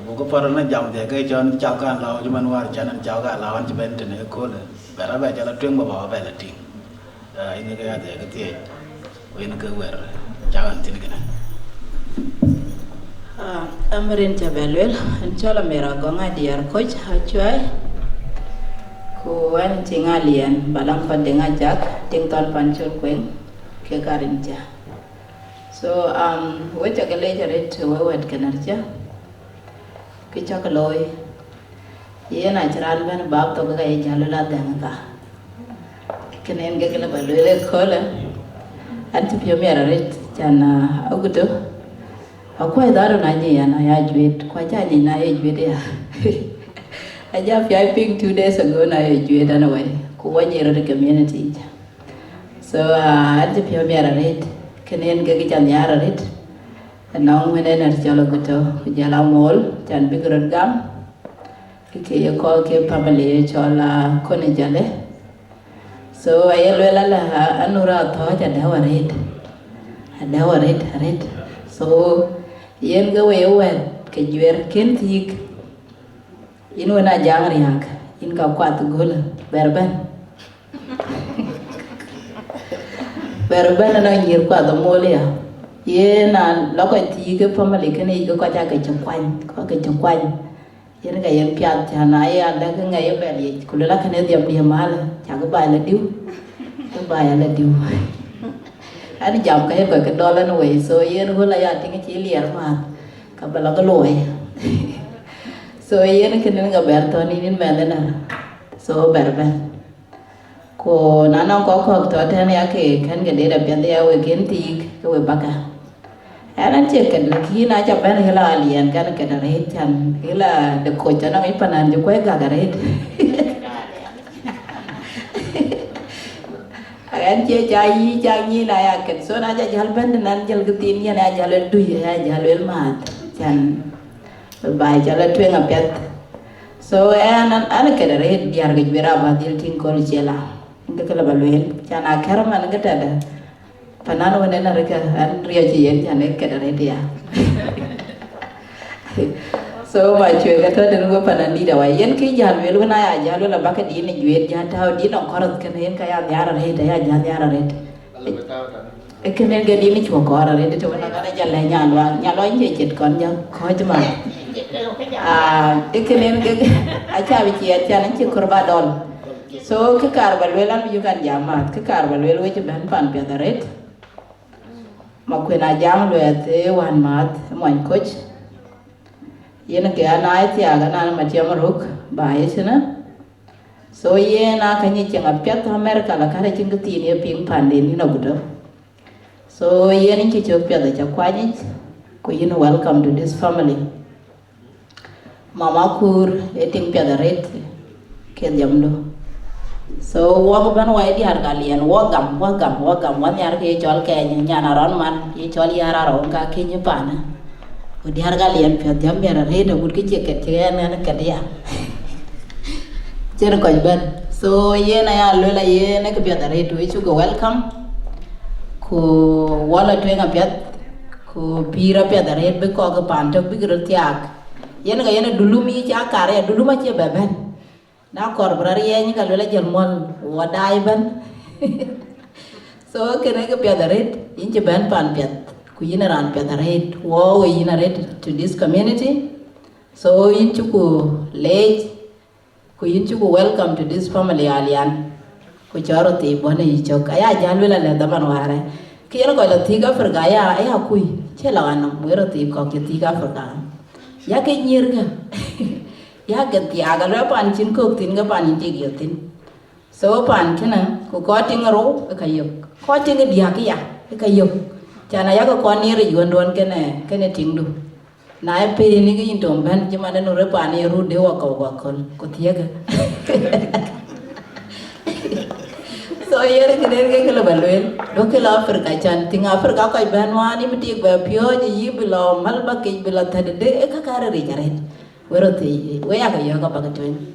Boko parana jam de ke jon chawka lao juman war janan chawka lawan jben tene ko le bara ba jala tweng ba ba la ting ine ke ade ke tie o ine ke wer jawan tin gena amarin jabelwel en chola mera gonga diar coach hachwai ko wan tingalien balang pandenga jak ting ton panchur kweng ke karinja so wecha kale jare to wet kanarja kicha kaloi ye na charal ban bab to ga ye jalala danga kenen ge kala balwele khola anti pio mera ret jana agudo akwa daru na ye na ya juet kwa jani na ye juet ya aja fya ping 2 days ago na ye juet anyway ko wanyero the community so anti pio mera ret kenen ge jan yara ret nong menen ar jalo guto jala mol jan bigron gam ke ye ko ke family chola kone jale so ayelwela la anura tho ja dawaret red so yen ga we wet ke jwer ken tik in wona jang riak in ka kwat gol berben na nyir kwa do molia ye na lokoi ti ke family ke ni ko ja ke chakwan ko ke chakwan yen ga yen piat jana ya da ke ngai be li kulala ke ne diam dia mal cha ko ba la diu ko ba ya la diu ani jam ka ko ke dola no we so yen ho la ya ti ke chi lier ma ka ba la ko loy so yen ke ne ga ber to ni nin me na so berben ko nana ko to ten ya ke kan ge de da pian ya we ken ti ke we baka anan ceket lagi na japan hela alien kan ke dare chan hela de ko chana ngai panan jo ko ga gare agan che chai ni na ya ket so na ja jal ben nan jal gutin ya na jal du ya jal wel mat chan bai jal twen apet so anan ke dare diar ge bera ba dil tin ko jela ngakala balwen chan akara man ga tada panano wene na reka an ria chi yen jane ke dare dia so ma chwe ga to den go panani da wa yen ki jal wel na ya jal la ba ka di ni jwe ja taw di no korot ke yen ka ya yara re da ya ja yara re e ke ne ga di ni chwo ko ara re de to na ga ja le nya lo nye chet kon ja ko jma e ke ne ga a cha bi chi ya cha nan chi korba dol so ke kar balwelan bi kan jamat ke kar balwel we ban pan pe daret makwena jam lwete wan mat mon coach yena ke ana ti aga na ma ti amaruk ba yesena so yena kanyi chenga pet America la kare chinga ti ni ping pande ni no gudo so yena ki chok pet da kwani ko you know welcome to this family mama kur eting pet da ret ke jamdo so wog ban wa di har galian wogam wan yar ke chol ke nyana ron man ye chol yara ron ka ke ni pana o di har galian pe jam yara re da gud ke ke na ke dia chen ko ben so ye na ya lo la ye na ke da re to chu go welcome ko wala to nga pet ko pira pe da re be ko ga pan to bi gro tiak ye na ga ye na dulumi cha kare duluma che beben na korbrari ye ka lola jermon wadai ban so kene ke piadaret inche ban pan piat ku yinaran piadaret wo we yinaret to this community So in chuku late, ku in chuku welcome to this family alian. Ku charo ti bone ichok aya jalwela le daman ware. Kiyano ko la tiga Afrika ya kui chela wana mwero ti ko ki tiga Afrika. Ya ke nyirga. Ya ke ti aga le pan chin ko tin ga pan ti gyotin. So pan kena ku ko tingaro kayok. Ko tinga dia ki ya kayok. Chana ya ko ni re yuandon kene tingdu. Na e pe ni ki intom ban jimane no re pan e ru de wa ko tiga. So here ke kala balwen do ke la Afrika chan ting Afrika ko banwani miti ba pyo ji bilo malba ke bilo tade de ka kare ri jare wero te we ya ka yo ka ba ka twen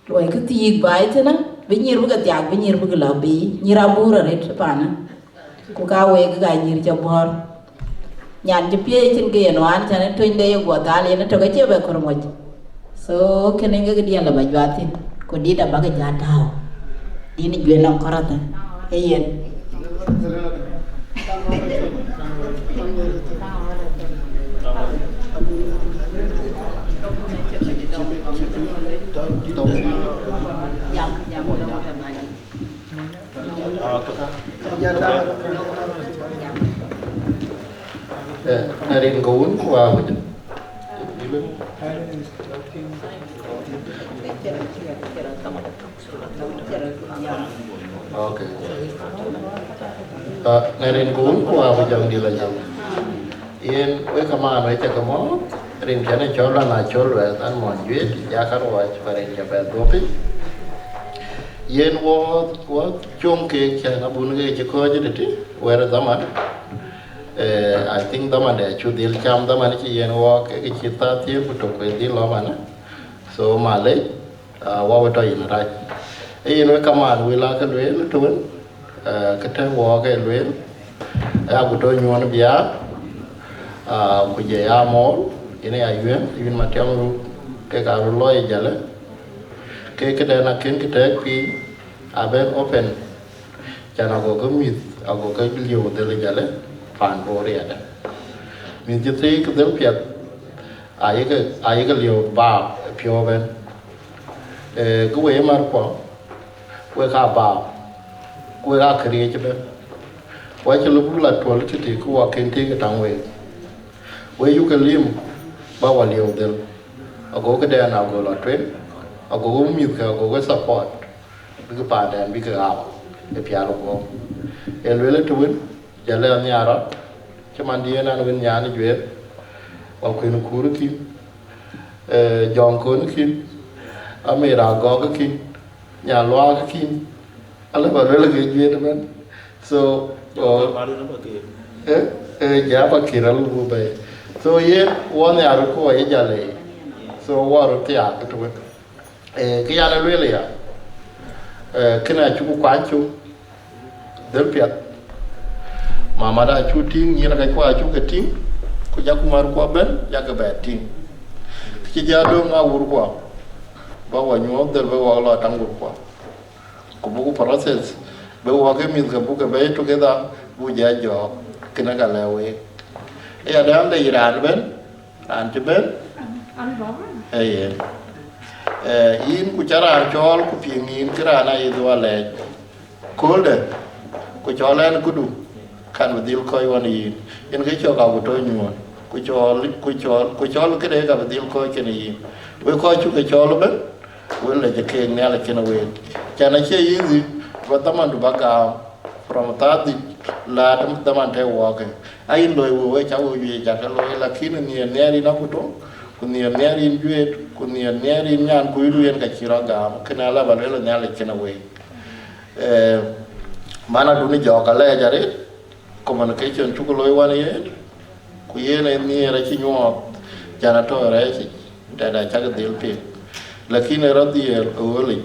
lo ke ti ba itena binyir bu ka tiak binyir bu la bi nyira bura re pana ku ka we ga nyir ja bor nyan ji pye tin ke no an chan twen de yo go dal ne to ka che ba kor mo so ke ne ga dia la ba jwatin ko di da ba ga ja taw ini gue nang korata, iya. Narin gaun kuah macam. Okay. Narin kun kuah bujang di lajang. In we kama noi cakap mau. Rin kena cola na cola tan mau jual. Jakar watch paling jabat dopi. Yen wo cung ke kena bun ke cakap aja deh. Where zaman. I think zaman deh. Cudil cam zaman ni yen wo ke cita tiap betul ke di lama. So Malay. Wa betul ini right. Ini noi kaman wila ke luel tuan, kita wa ke luel, aku tu nyuan biar, kujaya mall, ini ayuan, even macam ru ke karu loy jalan, ke kita nakin kita pi, aben open, jangan aku kemit, aku ke liu dalam jalan, pan bori ada, minta teri kita piat, ayah ke liu bar, piaw ben, kue marco. We ka ba we ka kriye be we che lu la tol ti ti ku wa ken ti ka tang we yu ka lim ba wa liu del ago ka da na go la twen ago mi ka go support bi ka pa dan bi ka ga e pia lo go e le tu win ja le ni ara che man di na win nya ni jwe wa ku ni ku ru ki jong ko ni ki amera go ka ki nhà loa cái kim, anh lấy bảo đấy là cái gì đó men, so giá bạc kia là luôn vậy, so ye one nhà rồi có ai trả lại, so qua rồi thì cái thôi, cái nhà này lấy à, cái này chú quán chú, del piat, mà đã chú tiếng như là cái qua chú cái tiếng, có giá cũng mà qua bên, giá cái bè tiếng, cái giá đó ngao uống qua. Bawa nyuap del bawa Allah tanggur kuah. Kubuku proses, bawa ke mis kubuku bayi tu kita buja jo kena kalewe. Ada anda Iran ben, anti ben. In kucara jol kupingin kerana itu alej. Kolde, kucolan kudu kan bedil koi wani. In kecok aku tu nyuap. Kucol kede ka bedil koi kini. We koi cukai col ben. Well, the king nearly can away. Can I say easy? But the man to back out from that lad, the man walking. I know we wait out with Jacalo, like in near Nakuto, could near in Juet, could near in Yan Kudu and Kachiraga, can I love a little nearly can away. Mana duni joga lejare, communication took a low 1 year. Kuyen near a chino, janitor, that I check the LP. Lakini radhi early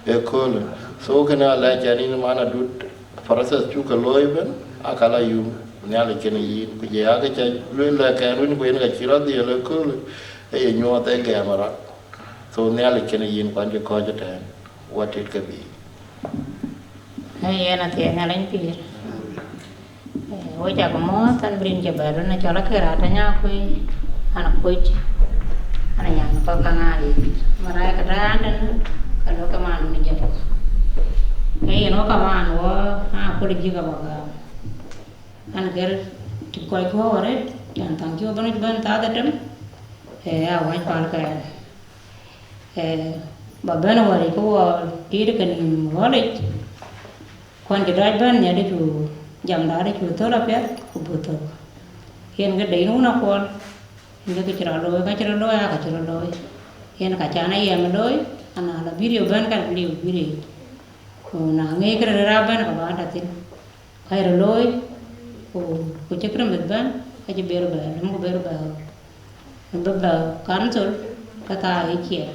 ekol so kana la jani mana dut process chu ka loiben akala yu nyale kene yi ku je aga cha lu la ka run ku en ga chira di ekol e nyo ta ga mara so nyale kene yin kwan je ko je ta what it could be hey ana te ngalen pir Oja como tan brin ke baru na chola ke rata nya kui anak kuch kangali marai kadang dan kalau kaman ni jauh kayak no kaman wo aku lagi juga baga an ger koi ko ore yang tangkio banu ban ta datem awai pal ka babana wari ko kiri kan wale kon ke dai ban nya de tu jam da de tu to la pet ku buto yen ga dei nu na kon nga ke chira lo ya ka chira lo yen ka chana ye ma lo ana la video ban kan liu video ko na nge kra ra ban ka ba ta tin kai ro lo ko chakra med ban ka je ber ba nam ko ber ba ba kan sol ka ta e kia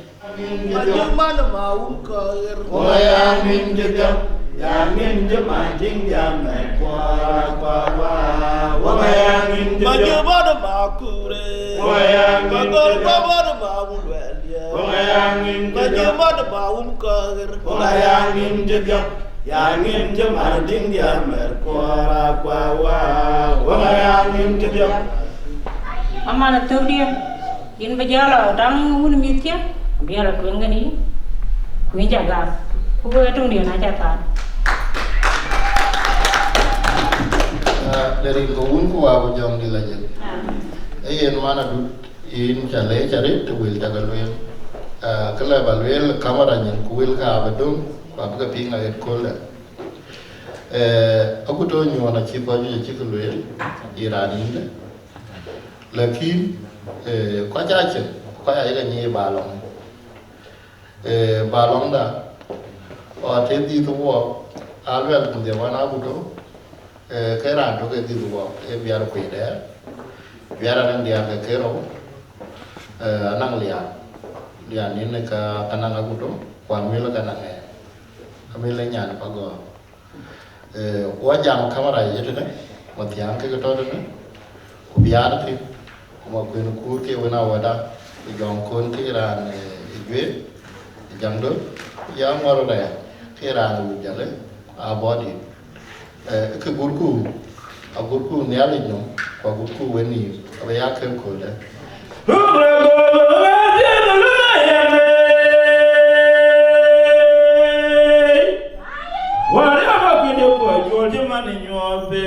mana mau kau Wayang min jegam, yang min jemancing jam naik kuara kuara. Wayang min jegam, maju pada makure. Wayang min jegam, pada mau belia. Wayang min maju jegam, pada mau kau. Wayang min jegam, yang min jemancing jam naik kuara kuara. Wayang min jegam. Amana tu dia, in bejala dang mun mitya, biar tu ngani, kuin jaga, kubu itu dia nak jaga. Dari kawun ku wa jong di lajet. Ayen mana du in chale chare tu wil tagal wel. Kala balwel kamera nyen ku wil ka badum ba buka pinga et kola. Aku to nyu na chi ba ju chi ku wel irani ne. Lakin kwa chache kwa ya ile nyi balong. Balong da o te di tu wo alwel kun de wana ku to cái ràng cho cái gì đó em biar quỷ đấy biar anh dia cái kero anang lian ini ke anang aku tuh kuamil ke anangnya kami lenyap apa go wajah kamera aja tuh nih matiang ke ketor tuh biar sih mau kuin ke wana wada jong kun ke ran ijwe jang do yang maru deh ke ran ujale abadi ke gurku ni ali nyom kwa gurku weni abaya kem ko da wari aba kwende ko jolje mani nyobe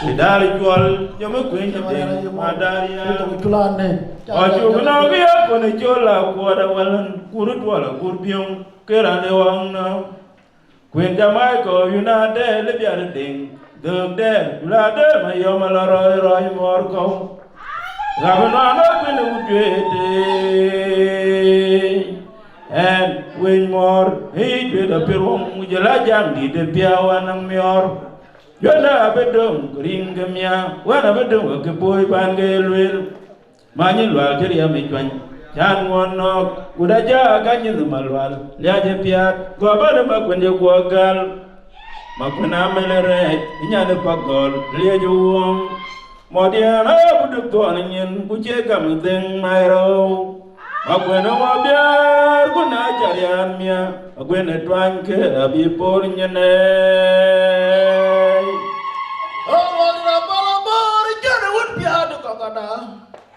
idari jol jome kwende de madaria tulane ajo na biya ko ne jola ko da walan kurut wala gurbion kerane wangna Queen Jamaica, you not there, live your thing. Dug there, you are there, my young Roy Morco. Governor, when you and when more, he did a pirum with the Lajam, did the Piawan and Mior. You're not a bedroom, green Gamia, one of a dog, a boy, Bangale will. Manuel Walteria Mitwan. Jan won no kudaja ganyi malwal liaje piat go bada makwende go gal makuna melere nyane pagol liaje won modiana budu to nyen buje gam den mairo makwena wabiar kuna jarian mia makwena twanke abi por nyene oh wala bala bor jana won piat ko kada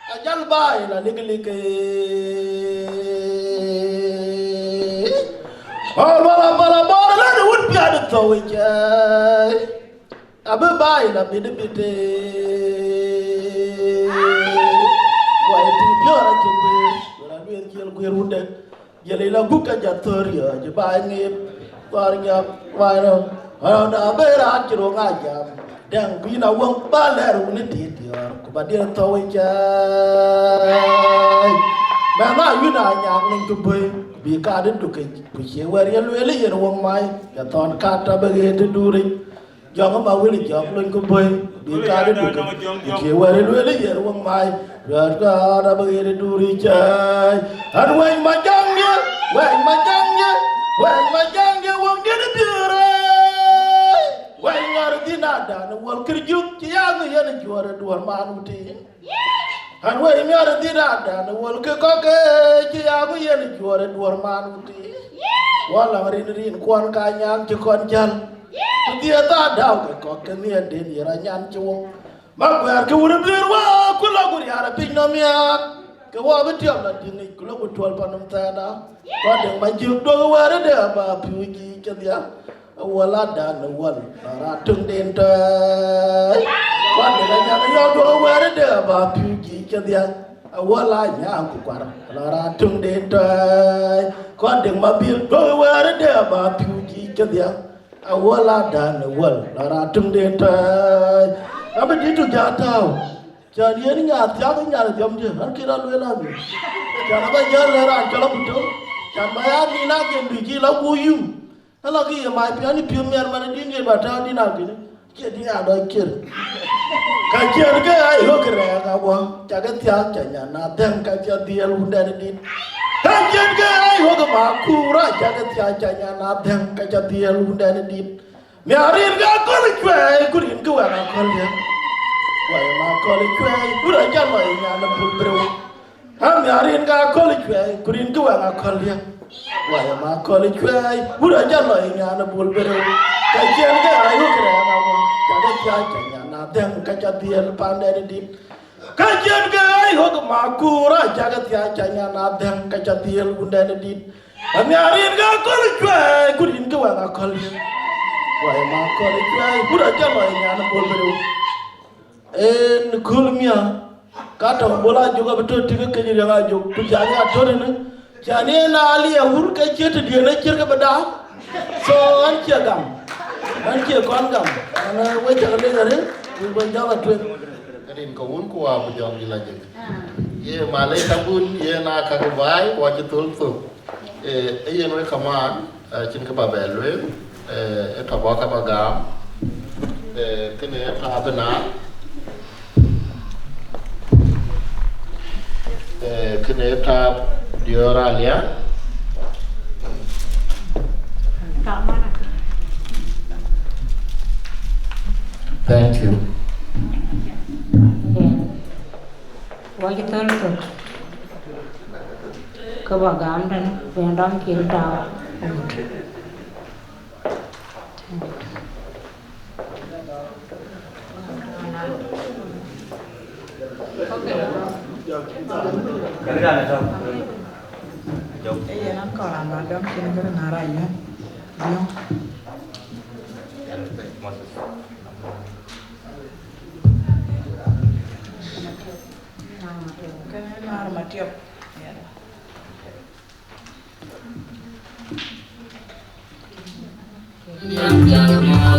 ajal bay la liglike wala bala bala la wud biad to wije abe bay la bidibide way ti biora jebe wala wer jel ko yerunde jele la gukka jatoria je bay ngep war nyap wayno ana bera jiro ngajam dan bina wong baler ni tidior ko badir to wije mama yuna nyang ning to boy bi ka den du ke ku che wer yel wel yer wong mai ya ton ka ta be ge duri jong ma wel jong lun ko boy bi ka den du ke che wer yel wel yer wong mai ya ka ta be ge duri chai an wen ma jang ye wen ma jang ye wen ma jang ye wong ge dure wen ngar dinada no wol kirjuk ci ya ngi yen jore duwar manuti han way mi ara dinada no wol ke ko ke ci ya ngi yen jore duwar manuti wala rin rin kon ka nyang ci kon jal dia ta daw ke ko ke ni den yara nyan ci wo ma ko ar ke wuro bir wa ku la gur yara pin no mi ak cái hoa bên tiệm là đi nghịch lúc một tuần pan năm ta đó có đường mà chịu đôi qua đấy để bà phiêu gì cho dia hoa lá đàn hoa là trưng đèn trời có đường là nhà nhau đôi qua đấy để bà phiêu gì cho dia hoa lá nhà của quả là trưng đèn trời có đường mà phiêu đôi qua đấy để bà phiêu gì cho dia hoa lá đàn hoa là trưng đèn trời nó bên đi tụi nhà tao jadi ini nggak tiap diam dia, kan kira lu lagi. Jangan apa jalan lerang, kalau betul, jangan bayar ni nak yang biji lau buyu. Lagi yang mai piani piamiar mana dia ni baca di nak ni, jadi ada kir. Kajian ke ayo kira kawa, jaga tiap jangan nadeng kajian dia lu dari ni. Kajian ke ayo ke makura, jaga tiap jangan nadeng kajian dia lu dari ni. Miarin ke aku lagi, kurin ke orang aku dia. Why am I calling you? Would I get my young bro? I'm yarin ga college way, couldn't go and I call you. Why am I calling you? Would I get my young bull bro? I can't get I look at nothing, catch a deal pandemic. Kajian gay, hook Makura, Jagatia, China, nothing, catch a deal would edit. I'm yarin ga college way, couldn't go and I call you. Why am I calling you? Would I get my young bull bro? Kulmia kata bola juga betul tiga kali dia ngajak tu jadi atur ni jadi nali ahur kecil tu dia nak cerita benda so anci agam gam mana wajah dia ni bukan jalan tu Karin kawun kuwa bujang dilajak ye malai tabun ye na kakabai wajah tulfu ye noi kaman cin kebabelwe tabak kabagam kene tabena Kenapa dioralia? Thank you. Wajib terus. Kebagam dan pendam kita. Iya, nak kau lambat dong, kini kau narai ya, biong. Kan narai matiap. Thank you.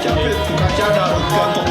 chapit ka cha da ro ka